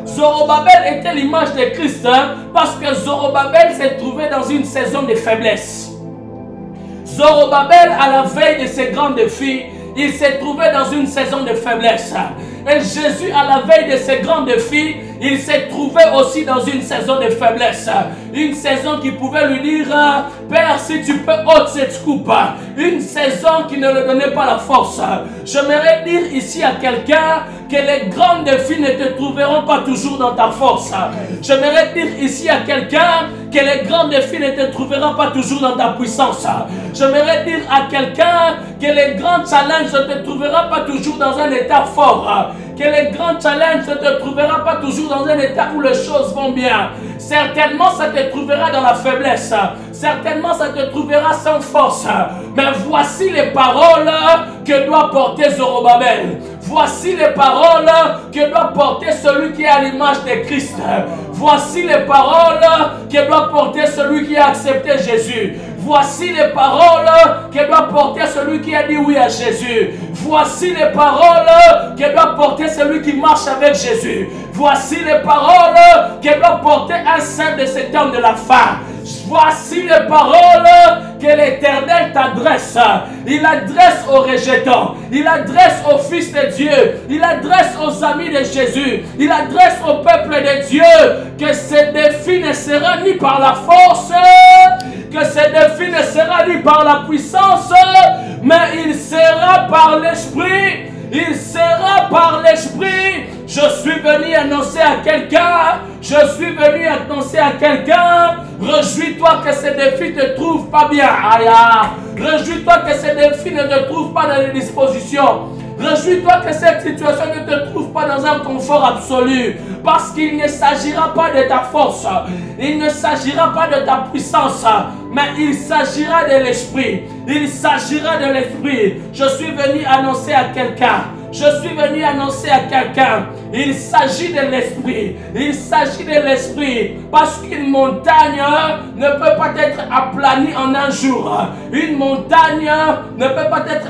Speaker 2: Zorobabel était l'image de Christ parce que Zorobabel s'est trouvé dans une saison de faiblesse. Zorobabel, à la veille de ses grands défis, il s'est trouvé dans une saison de faiblesse. Et Jésus, à la veille de ses grands défis, il s'est trouvé aussi dans une saison de faiblesse. Une saison qui pouvait lui dire: Père, si tu peux ôter cette coupe. Une saison qui ne lui donnait pas la force. J'aimerais dire ici à quelqu'un que les grands défis ne te trouveront pas toujours dans ta force. J'aimerais dire ici à quelqu'un que les grands défis ne te trouveront pas toujours dans ta puissance. J'aimerais dire à quelqu'un que les grands challenges ne te trouveront pas toujours dans un état fort. Que les grands challenges ne te trouveront pas toujours dans un état où les choses vont bien. Certainement, ça te trouvera dans la faiblesse. Certainement, ça te trouvera sans force. Mais voici les paroles que doit porter Zorobabel. Voici les paroles que doit porter celui qui est à l'image de Christ. Voici les paroles que doit porter celui qui a accepté Jésus. Voici les paroles que doit porter celui qui a dit oui à Jésus. Voici les paroles que doit porter celui qui marche avec Jésus. Voici les paroles que doit porter un saint de cet homme de la fin. Voici les paroles que l'Éternel t'adresse. Il adresse aux rejetants. Il adresse aux fils de Dieu. Il adresse aux amis de Jésus. Il adresse au peuple de Dieu que ce défi ne sera ni par la force, que ce défi ne sera ni par la puissance, mais il sera par l'Esprit. Il sera par l'Esprit. Je suis venu annoncer à quelqu'un. Je suis venu annoncer à quelqu'un. Réjouis-toi que ce défi ne te trouve pas bien. Réjouis-toi que ce défi ne te trouve pas dans les dispositions. Réjouis-toi que cette situation ne te trouve pas dans un confort absolu. Parce qu'il ne s'agira pas de ta force. Il ne s'agira pas de ta puissance. Mais il s'agira de l'Esprit. Il s'agira de l'Esprit. Je suis venu annoncer à quelqu'un. Je suis venu annoncer à quelqu'un. Il s'agit de l'Esprit. Il s'agit de l'Esprit. Parce qu'une montagne ne peut pas être aplanie en un jour. Une montagne ne peut pas être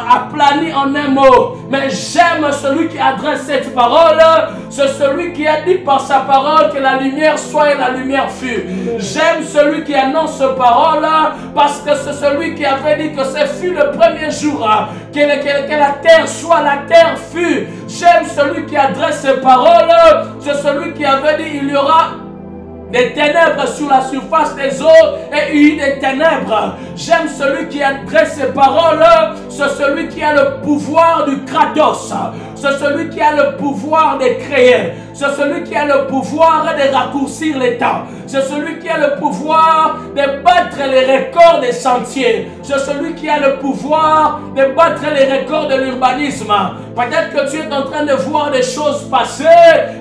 Speaker 2: aplanie en un mot. Mais j'aime celui qui adresse cette parole. C'est celui qui a dit par sa parole que la lumière soit et la lumière fut. J'aime celui qui annonce cette parole parce que c'est celui qui avait dit que ce fut le premier jour que la terre soit, la terre fut. J'aime celui qui adresse ces paroles. C'est celui qui avait dit il y aura des ténèbres sur la surface des eaux et une des ténèbres. J'aime celui qui adresse ces paroles. C'est celui qui a le pouvoir du Kratos. C'est celui qui a le pouvoir de créer. C'est celui qui a le pouvoir de raccourcir les temps. C'est celui qui a le pouvoir de battre les records des sentiers. C'est celui qui a le pouvoir de battre les records de l'urbanisme. Peut-être que tu es en train de voir des choses passer,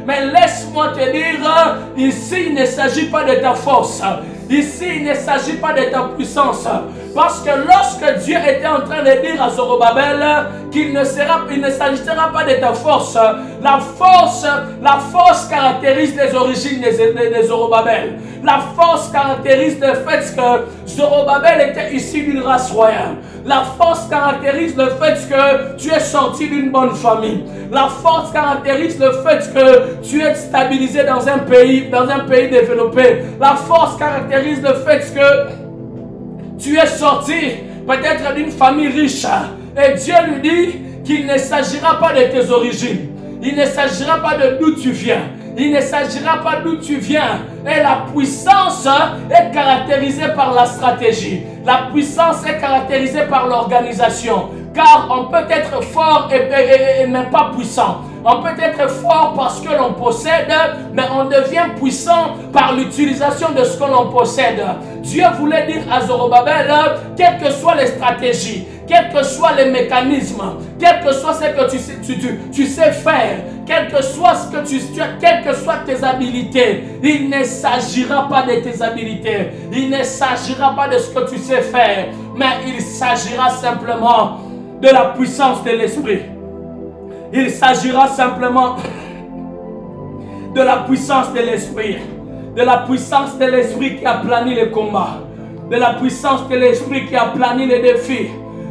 Speaker 2: mais laisse-moi te dire, ici il ne s'agit pas de ta force. Ici, il ne s'agit pas de ta puissance. Parce que lorsque Dieu était en train de dire à Zorobabel qu'il ne s'agira pas de ta force, la force caractérise les origines de Zorobabel. La force caractérise le fait que Zorobabel était issu d'une race royale. La force caractérise le fait que tu es sorti d'une bonne famille. La force caractérise le fait que tu es stabilisé dans un pays développé. La force caractérise le fait que tu es sorti peut-être d'une famille riche. Et Dieu lui dit qu'il ne s'agira pas de tes origines. Il ne s'agira pas de d'où tu viens. Il ne s'agira pas d'où tu viens. Et la puissance est caractérisée par la stratégie. La puissance est caractérisée par l'organisation. Car on peut être fort et mais pas puissant. On peut être fort parce que l'on possède, mais on devient puissant par l'utilisation de ce que l'on possède. Dieu voulait dire à Zorobabel, quelles que soient les stratégies, quels que soient les mécanismes, quel que soit ce que tu sais faire, quel que soit ce que quelles que soient tes habilités, il ne s'agira pas de tes habilités, il ne s'agira pas de ce que tu sais faire, mais il s'agira simplement de la puissance de l'Esprit. Il s'agira simplement de la puissance de l'Esprit. De la puissance de l'Esprit qui a plani les combats. De la puissance de l'Esprit qui a plani les défis.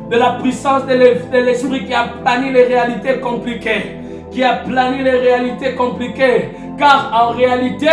Speaker 2: De la puissance de l'Esprit qui a plani les réalités compliquées. Qui a plani les réalités compliquées. Car en réalité,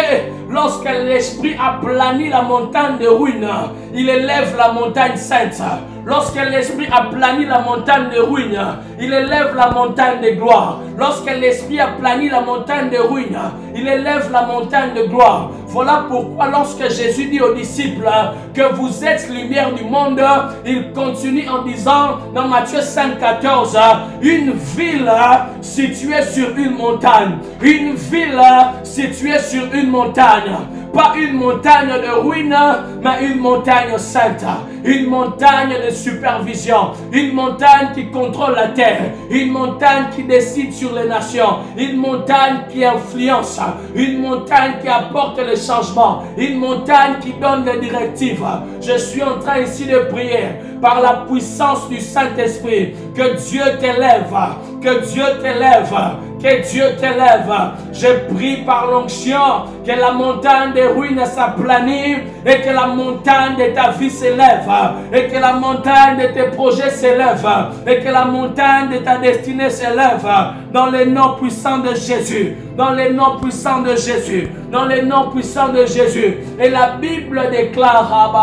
Speaker 2: lorsque l'Esprit a plani la montagne de ruines, il élève la montagne sainte. Lorsque l'Esprit aplanit la montagne de ruines, il élève la montagne de gloire. Lorsque l'Esprit aplanit la montagne de ruines, il élève la montagne de gloire. Voilà pourquoi lorsque Jésus dit aux disciples que vous êtes lumière du monde, il continue en disant dans Matthieu 5,14, une ville située sur une montagne. Une ville située sur une montagne. Pas une montagne de ruines, mais une montagne sainte. Une montagne de supervision. Une montagne qui contrôle la terre. Une montagne qui décide sur les nations. Une montagne qui influence. Une montagne qui apporte le changement. Une montagne qui donne des directives. Je suis en train ici de prier par la puissance du Saint-Esprit que Dieu t'élève. Que Dieu t'élève. Que Dieu t'élève. Je prie par l'onction que la montagne des ruines s'aplanit et que la montagne de ta vie s'élève et que la montagne de tes projets s'élève et que la montagne de ta destinée s'élève dans le nom puissant de Jésus. Dans le nom puissant de Jésus. Dans le nom puissant de Jésus. Et la Bible déclare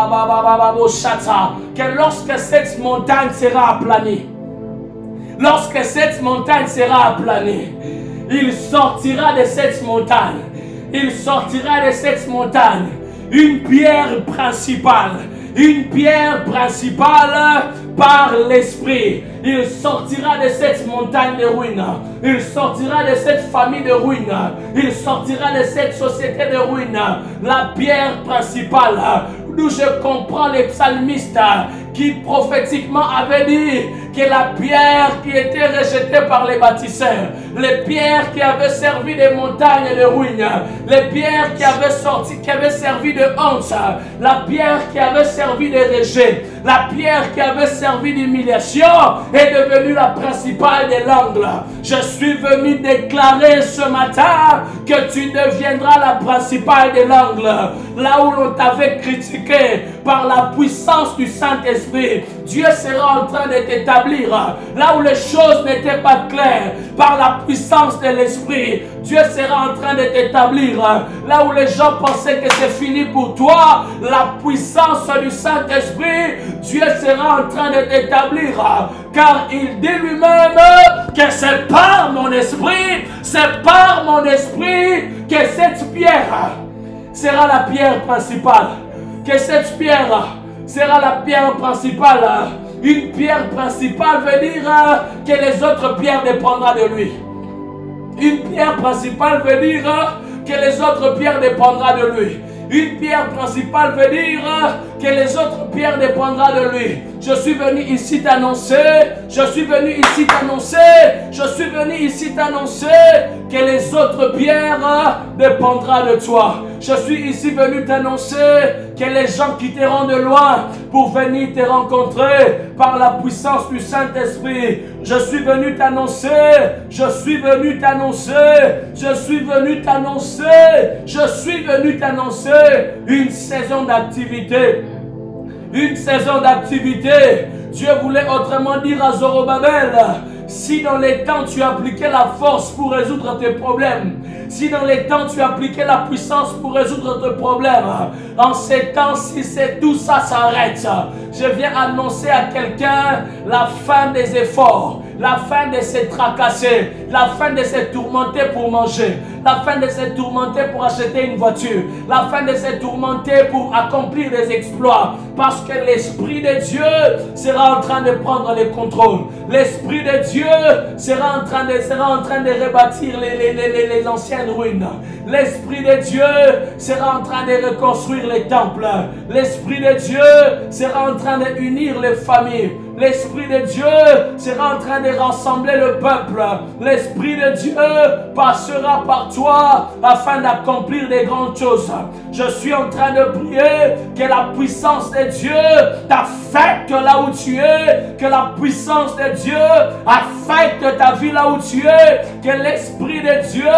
Speaker 2: que lorsque cette montagne sera aplanie, lorsque cette montagne sera aplanie, il sortira de cette montagne. Il sortira de cette montagne une pierre principale. Une pierre principale par l'Esprit. Il sortira de cette montagne de ruines. Il sortira de cette famille de ruines. Il sortira de cette société de ruines. La pierre principale. D'où je comprends les psalmistes qui prophétiquement avaient dit que la pierre qui était rejetée par les bâtisseurs, les pierres qui avaient servi de montagnes de ruines, les pierres qui avaient servi de honte, la pierre qui avait servi de rejet, la pierre qui avait servi d'humiliation est devenue la principale de l'angle. Je suis venu déclarer ce matin que tu deviendras la principale de l'angle. Là où l'on t'avait critiqué par la puissance du Saint-Esprit, Dieu sera en train de t'établir. Là où les choses n'étaient pas claires, par la puissance de l'Esprit, Dieu sera en train de t'établir. Là où les gens pensaient que c'est fini pour toi, la puissance du Saint-Esprit, Dieu sera en train de t'établir. Car il dit lui-même que c'est par mon esprit, c'est par mon esprit que cette pierre sera la pierre principale. Que cette pierre sera la pierre principale. Une pierre principale veut dire que les autres pierres dépendront de lui. Une pierre principale veut dire que les autres pierres dépendront de lui. Une pierre principale veut dire que les autres pierres dépendront de lui. Je suis venu ici t'annoncer, je suis venu ici t'annoncer, je suis venu ici t'annoncer que les autres pierres dépendront de toi. Je suis ici venu t'annoncer que les gens quitteront de loin pour venir te rencontrer par la puissance du Saint-Esprit. Je suis venu t'annoncer, je suis venu t'annoncer, je suis venu t'annoncer, je suis venu t'annoncer une saison d'activité. Une saison d'activité. Dieu voulait autrement dire à Zorobabel, si dans les temps tu appliquais la force pour résoudre tes problèmes, si dans les temps tu appliquais la puissance pour résoudre tes problèmes, en ces temps, si c'est tout ça s'arrête, je viens annoncer à quelqu'un la fin des efforts, la fin de se tracasser, la fin de se tourmenter pour manger, la fin de se tourmenter pour acheter une voiture, la fin de se tourmenter pour accomplir des exploits, parce que l'Esprit de Dieu sera en train de prendre le contrôle. L'Esprit de Dieu sera en train de rebâtir les anciennes ruines. L'Esprit de Dieu sera en train de reconstruire les temples. L'Esprit de Dieu sera en train de unir les familles. L'Esprit de Dieu sera en train de rassembler le peuple. L'Esprit de Dieu passera par toi afin d'accomplir des grandes choses. Je suis en train de prier que la puissance de Dieu t'affecte là où tu es, que la puissance de Dieu affecte ta vie là où tu es, que l'Esprit de Dieu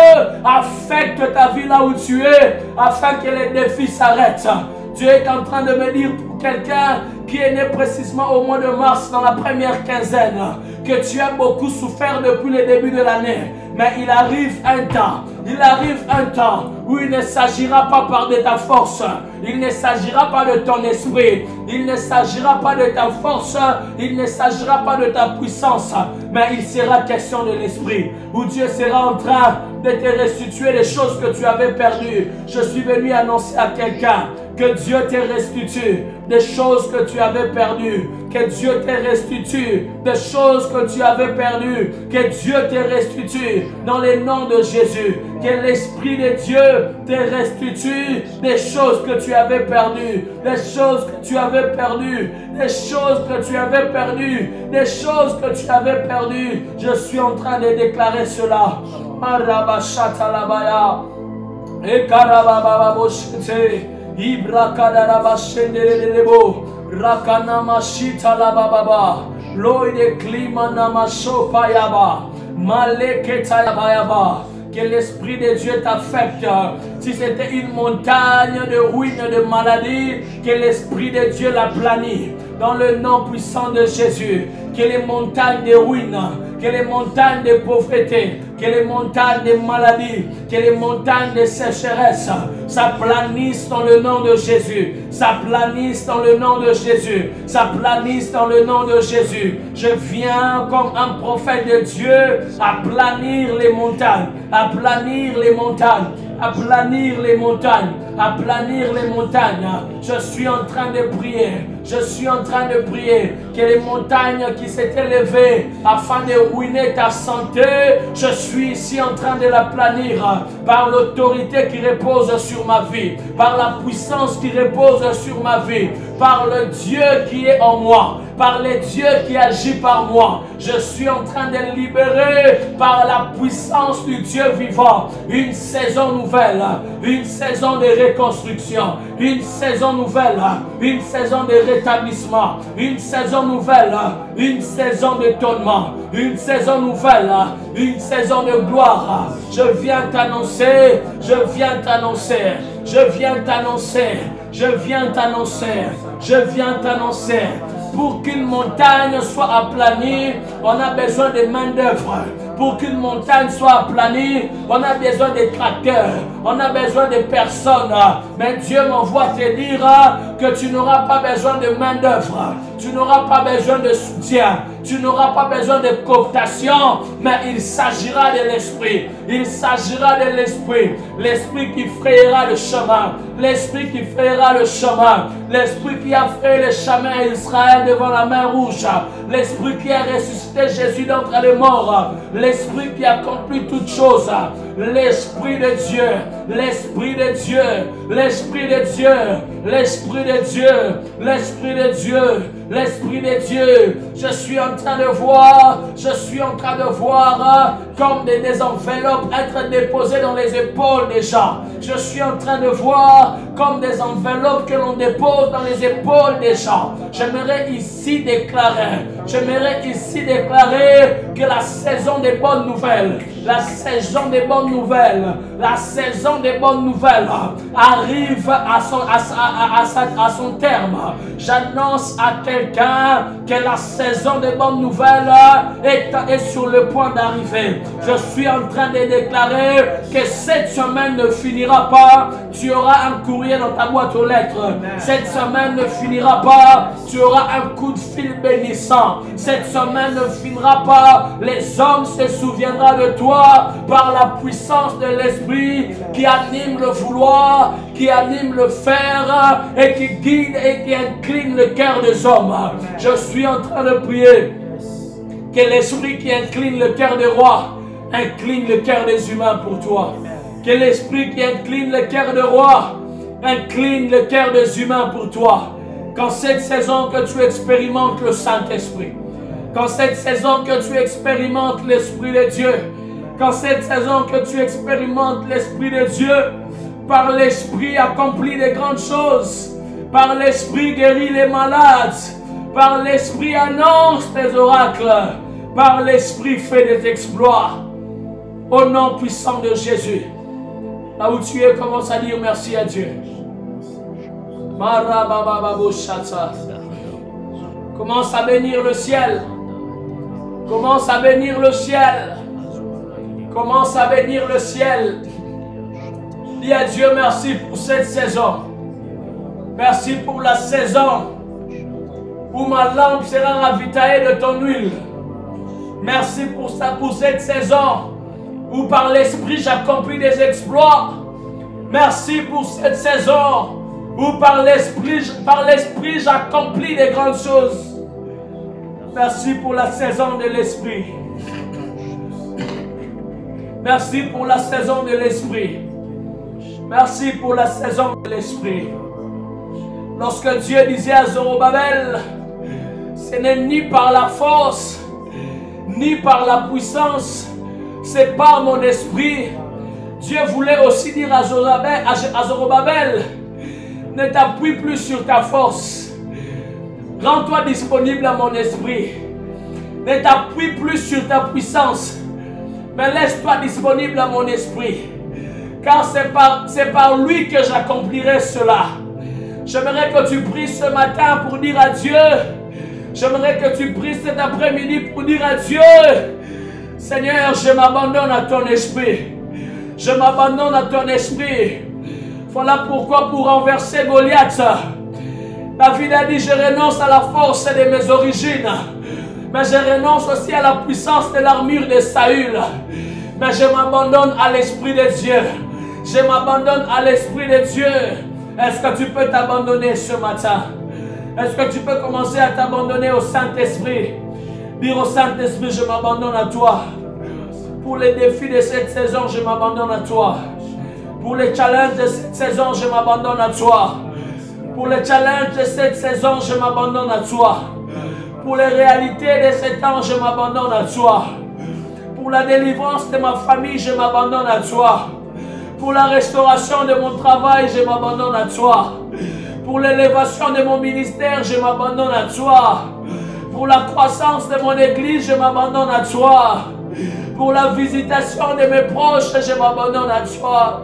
Speaker 2: affecte ta vie là où tu es, afin que les défis s'arrêtent. Dieu est en train de me dire pour quelqu'un qui est né précisément au mois de mars dans la première quinzaine, que tu as beaucoup souffert depuis le début de l'année. Mais il arrive un temps où il ne s'agira pas par de ta force, il ne s'agira pas de ton esprit, il ne s'agira pas de ta force, il ne s'agira pas de ta puissance, mais il sera question de l'esprit, où Dieu sera en train de te restituer les choses que tu avais perdues. Je suis venu annoncer à quelqu'un que Dieu te restitue des choses que tu avais perdues, que Dieu te restitue des choses que tu avais perdues, que Dieu te restitue dans le nom de Jésus, que l'Esprit de Dieu te restitue des choses que tu avais perdues, des choses que tu avais perdues, des choses que tu avais perdues, des choses que tu avais perdues. Je suis en train de déclarer cela. Marabashatalabaya et Karabababoshete Ibra Kadaraba Shendelebo Rakanama Shita Lababa Loide Klimanama Shopayaba Maleketayabayaba. Que l'Esprit de Dieu t'affecte. Si c'était une montagne de ruines, de maladies, que l'Esprit de Dieu la planifie. Dans le nom puissant de Jésus. Que les montagnes de ruines, que les montagnes de pauvreté, que les montagnes de maladies, que les montagnes de sécheresse, ça planisse dans le nom de Jésus. Ça planisse dans le nom de Jésus. Ça planisse dans le nom de Jésus. Je viens comme un prophète de Dieu à planir les montagnes, à planir les montagnes, à planir les montagnes, à planir les montagnes. Je suis en train de prier. Je suis en train de prier que les montagnes qui s'étaient levées afin de ruiner ta santé, je suis ici en train de la planir par l'autorité qui repose sur ma vie, par la puissance qui repose sur ma vie, par le Dieu qui est en moi, par le Dieu qui agit par moi. Je suis en train de libérer par la puissance du Dieu vivant une saison nouvelle, une saison de reconstruction, une saison nouvelle, une saison de rétablissement, une saison nouvelle, une saison d'étonnement, une saison nouvelle, une saison de gloire. Je viens t'annoncer, je viens t'annoncer, je viens t'annoncer, je viens t'annoncer, je viens t'annoncer. Pour qu'une montagne soit aplanie, on a besoin de main d'œuvre. Pour qu'une montagne soit aplanie, on a besoin de tracteurs, on a besoin de personnes. Mais Dieu m'envoie te dire que tu n'auras pas besoin de main d'œuvre, tu n'auras pas besoin de soutien, tu n'auras pas besoin de cooptation, mais il s'agira de l'Esprit. Il s'agira de l'Esprit. L'Esprit qui frayera le chemin. L'Esprit qui frayera le chemin. L'Esprit qui a frayé le chemin à Israël devant la mer rouge. L'Esprit qui a ressuscité Jésus d'entre les morts. L'Esprit qui accomplit toutes choses. L'Esprit de Dieu. L'Esprit de Dieu. L'Esprit de Dieu. L'Esprit de Dieu. L'Esprit de Dieu. L'Esprit de Dieu. Je suis en train de voir, comme des enveloppes être déposées dans les épaules des gens. Je suis en train de voir comme des enveloppes que l'on dépose dans les épaules des gens. J'aimerais ici déclarer que la saison des bonnes nouvelles, la saison des bonnes nouvelles, la saison des bonnes nouvelles arrive à son terme. J'annonce à quelqu'un que la saison des bonnes nouvelles est sur le point d'arriver. Je suis en train de déclarer que cette semaine ne finira pas. Tu auras un courrier dans ta boîte aux lettres. Cette semaine ne finira pas. Tu auras un coup de fil bénissant. Cette semaine ne finira pas. Les hommes se souviendront de toi par la puissance de l'Esprit qui anime le vouloir, qui anime le faire et qui guide et qui incline le cœur des hommes. Je suis en train de prier que l'Esprit qui incline le cœur des rois incline le cœur des humains pour toi. Que l'Esprit qui incline le cœur des rois incline le cœur des humains pour toi. Quand cette saison que tu expérimentes le Saint-Esprit, quand cette saison que tu expérimentes l'Esprit de Dieu, quand cette saison que tu expérimentes l'Esprit de Dieu, par l'Esprit accomplit de grandes choses, par l'Esprit guérit les malades, par l'Esprit annonce des oracles, par l'Esprit fait des exploits. Au nom puissant de Jésus. Là où tu es, commence à dire merci à Dieu. Commence à bénir le ciel. Commence à bénir le ciel.
Speaker 3: Commence à bénir le ciel. Dis à Dieu merci pour cette saison. Merci pour la saison où ma lampe sera ravitaillée de ton huile. Merci pour cette saison où par l'Esprit j'accomplis des exploits. Merci pour cette saison où par l'Esprit j'accomplis des grandes choses. Merci pour la saison de l'Esprit. Merci pour la saison de l'Esprit. Merci pour la saison de l'Esprit. Lorsque Dieu disait à Zorobabel, ce n'est ni par la force, ni par la puissance, c'est par mon esprit. Dieu voulait aussi dire à Zorobabel, ne t'appuie plus sur ta force. Rends-toi disponible à mon esprit. Ne t'appuie plus sur ta puissance, mais laisse-toi disponible à mon esprit. Car c'est par lui que j'accomplirai cela. J'aimerais que tu pries ce matin pour dire à Dieu. J'aimerais que tu pries cet après-midi pour dire à Dieu, Seigneur, je m'abandonne à ton esprit. Je m'abandonne à ton esprit. Voilà pourquoi pour renverser Goliath, David a dit, je renonce à la force de mes origines. Mais je renonce aussi à la puissance de l'armure de Saül. Mais je m'abandonne à l'Esprit de Dieu. Je m'abandonne à l'Esprit de Dieu. Est-ce que tu peux t'abandonner ce matin? Est-ce que tu peux commencer à t'abandonner au Saint-Esprit? Dire au Saint-Esprit, je m'abandonne à toi. Pour les défis de cette saison, je m'abandonne à toi. Pour les challenges de cette saison, je m'abandonne à toi. Pour les challenges de cette saison, je m'abandonne à toi. Pour les réalités de ce temps, je m'abandonne à toi. Pour la délivrance de ma famille, je m'abandonne à toi. Pour la restauration de mon travail, je m'abandonne à toi. Pour l'élévation de mon ministère, je m'abandonne à toi. Pour la croissance de mon église, je m'abandonne à toi. Pour la visitation de mes proches, je m'abandonne à toi.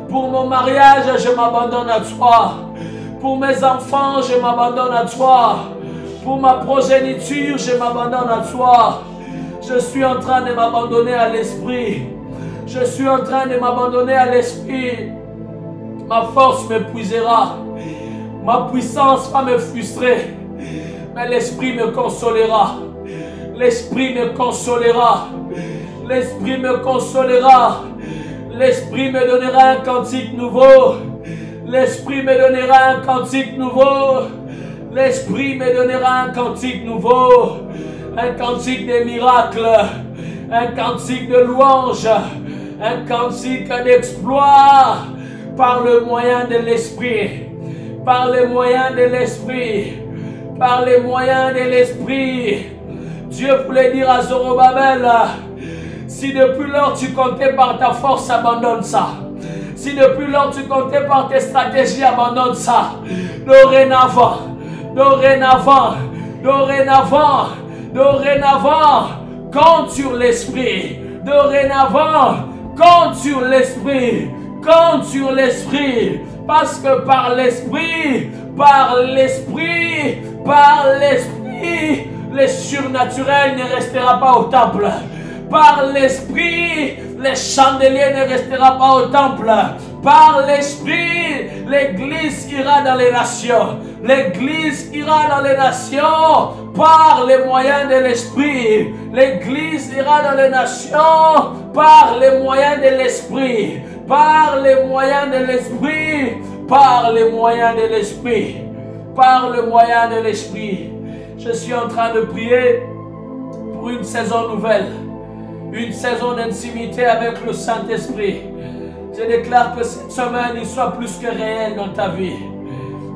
Speaker 3: Pour mon mariage, je m'abandonne à toi. Pour mes enfants, je m'abandonne à toi. Pour ma progéniture, je m'abandonne à toi. Je suis en train de m'abandonner à l'esprit. Je suis en train de m'abandonner à l'esprit. Ma force m'épuisera. Ma puissance va me frustrer. Mais l'esprit me consolera. L'esprit me consolera. L'esprit me consolera. L'esprit me donnera un cantique nouveau. L'esprit me donnera un cantique nouveau. L'esprit me donnera un cantique nouveau. Un cantique de miracles. Un cantique de louange. Un cantique d'exploit. Par le moyen de l'esprit. Par les moyens de l'esprit. Par les moyens de l'esprit. Dieu voulait dire à Zorobabel, si depuis lors tu comptais par ta force, abandonne ça. Si depuis lors tu comptais par tes stratégies, abandonne ça. Dorénavant, dorénavant, dorénavant, dorénavant, compte sur l'esprit. Dorénavant, compte sur l'esprit. Compte sur l'esprit. Parce que par l'esprit, par l'esprit, par l'esprit, le surnaturel ne restera pas au temple. Par l'esprit, les chandeliers ne restera pas au temple. Par l'esprit, l'église ira dans les nations. L'église ira dans les nations par les moyens de l'esprit. L'église ira dans les nations par les moyens de l'esprit. Par les moyens de l'esprit. Par les moyens de l'esprit. Par le moyen de l'esprit. Je suis en train de prier pour une saison nouvelle. Une saison d'intimité avec le Saint-Esprit. Je déclare que cette semaine, il soit plus que réel dans ta vie.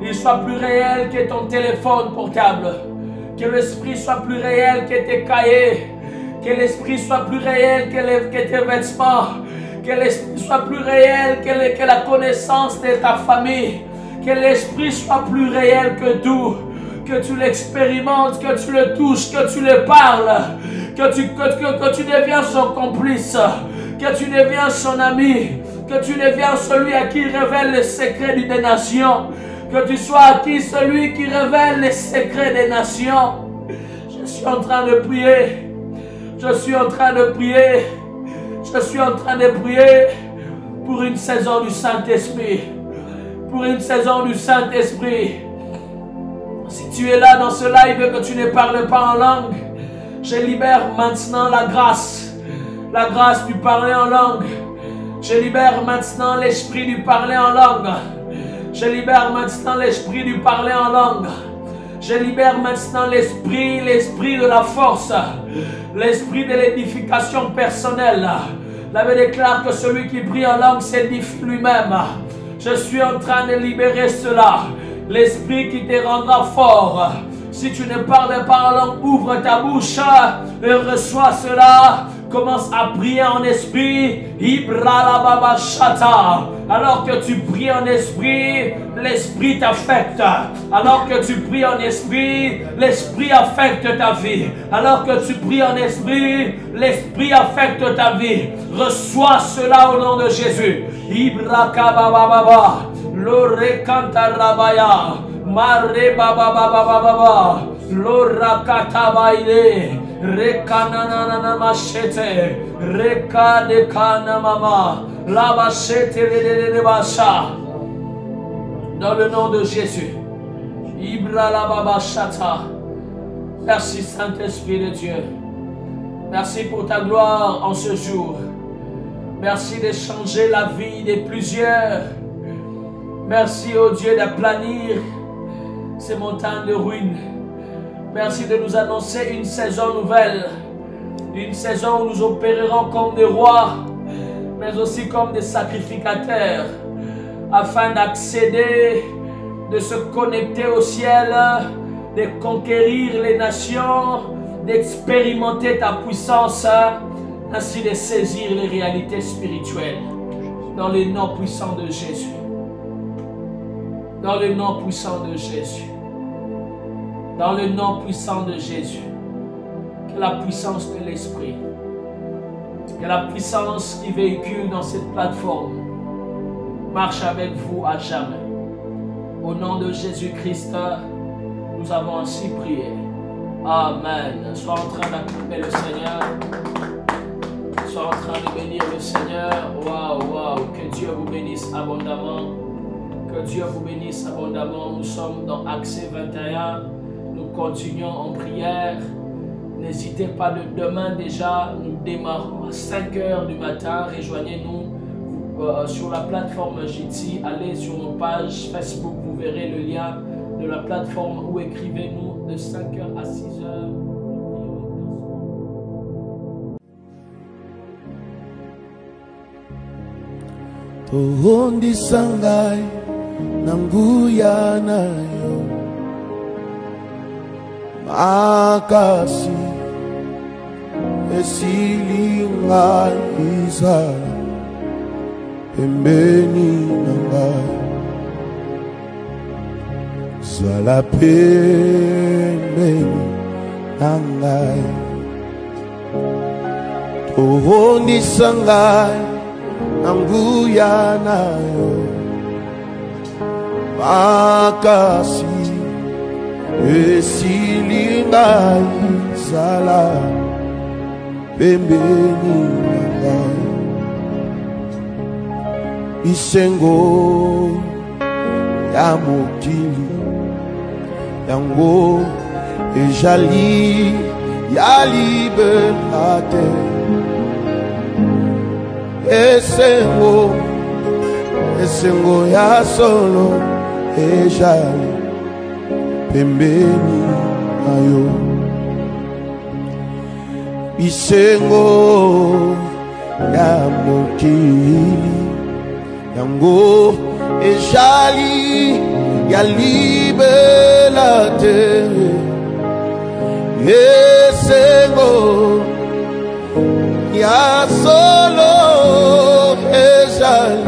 Speaker 3: Il soit plus réel que ton téléphone portable. Que l'esprit soit plus réel que tes cahiers. Que l'esprit soit plus réel que tes vêtements. Que l'esprit soit plus réel que la connaissance de ta famille. Que l'esprit soit plus réel que tout. Que tu l'expérimentes, que tu le touches, que tu le parles. Que tu deviens son complice. Que tu deviens son ami. Que tu deviens celui à qui il révèle les secrets des nations. Que tu sois acquis celui qui révèle les secrets des nations. Je suis en train de prier. Je suis en train de prier. Je suis en train de prier pour une saison du Saint-Esprit. Pour une saison du Saint-Esprit. Si tu es là dans ce live et que tu ne parles pas en langue, je libère maintenant la grâce du parler en langue. Je libère maintenant l'esprit du parler en langue. Je libère maintenant l'esprit du parler en langue. Je libère maintenant l'esprit de la force, l'esprit de l'édification personnelle. La Bible déclare que celui qui prie en langue s'édifie lui-même. Je suis en train de libérer cela. L'esprit qui te rendra fort. Si tu ne parles pas en langue, ouvre ta bouche et reçois cela. Commence à prier en esprit. Alors que tu pries en esprit, l'esprit t'affecte. Alors que tu pries en esprit, l'esprit affecte ta vie. Alors que tu pries en esprit, l'esprit affecte ta vie. Reçois cela au nom de Jésus. Lore kanta rabaya, mare baba baba baba, lora katabaile, rekanana machete, rekade kana mama, la machete de basha. Dans le nom de Jésus, Ibra la baba chata. Merci Saint-Esprit de Dieu. Merci pour ta gloire en ce jour. Merci de changer la vie de plusieurs. Merci, oh Dieu, d'aplanir ces montagnes de ruines. Merci de nous annoncer une saison nouvelle. Une saison où nous opérerons comme des rois, mais aussi comme des sacrificateurs, afin d'accéder, de se connecter au ciel, de conquérir les nations, d'expérimenter ta puissance, ainsi de saisir les réalités spirituelles. Dans le nom puissant de Jésus. Dans le nom puissant de Jésus. Dans le nom puissant de Jésus. Que la puissance de l'Esprit, que la puissance qui véhicule dans cette plateforme marche avec vous à jamais. Au nom de Jésus-Christ, nous avons ainsi prié. Amen. Sois en train d'acclamer le Seigneur. Sois en train de bénir le Seigneur. Waouh, waouh. Que Dieu vous bénisse abondamment. Que Dieu vous bénisse abondamment. Nous sommes dans Accès 21. Nous continuons en prière. N'hésitez pas, de demain déjà, nous démarrons à 5 h du matin. Rejoignez-nous sur la plateforme Jitsi. Allez sur nos pages Facebook, vous verrez le lien de la plateforme ou écrivez-nous de 5 h à 6 h.
Speaker 1: Tohondi sangai nanguya nayo makasi esilinga isa pembeni nangai zala pembeni nangai tohondi sangai nanguya nayo makasi esilinga izala pembeni nangai isengo ya mokili yango ezali ya liberté. Esengo ya solo ejali pembeni ayo. Isengo ya mokili yango ejali ya liberté. Esengo ya solo ejali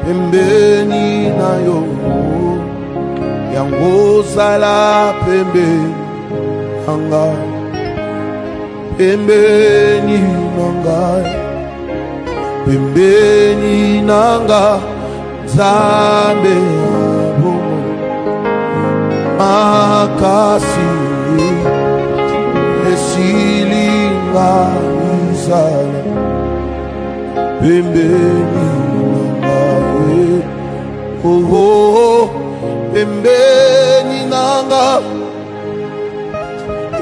Speaker 1: pembeni nayo yango zala pembeni nangai pembeni nangai pembeni nanga Nzambe makasi esilinga izala pembeni nangae oh oh pembeni nanga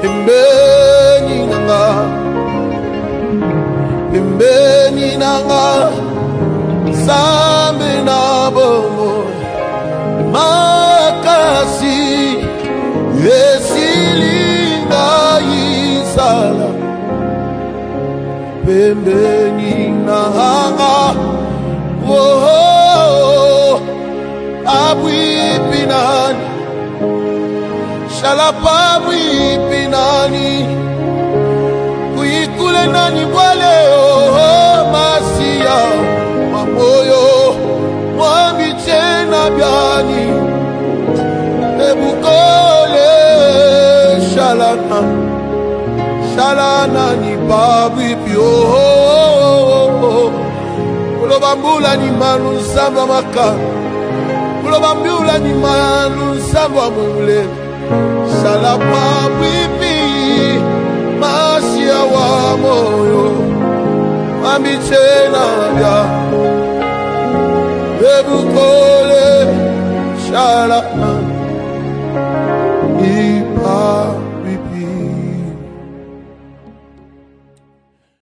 Speaker 1: pembeni nanga pembeni nanga sambe na bomo makasi esilinga izala pembeni nanga oh abwi pinani shalapa abwi pinani kuikule nani bwale oh masia mamoyo mwambi tena byani ebukole shalana shalana ni babwi pio ulobambula ni manu samba maka ulobambula ni manu samba mule shalapa bibi masia wa moyo mwambi tena byani ebukole shalana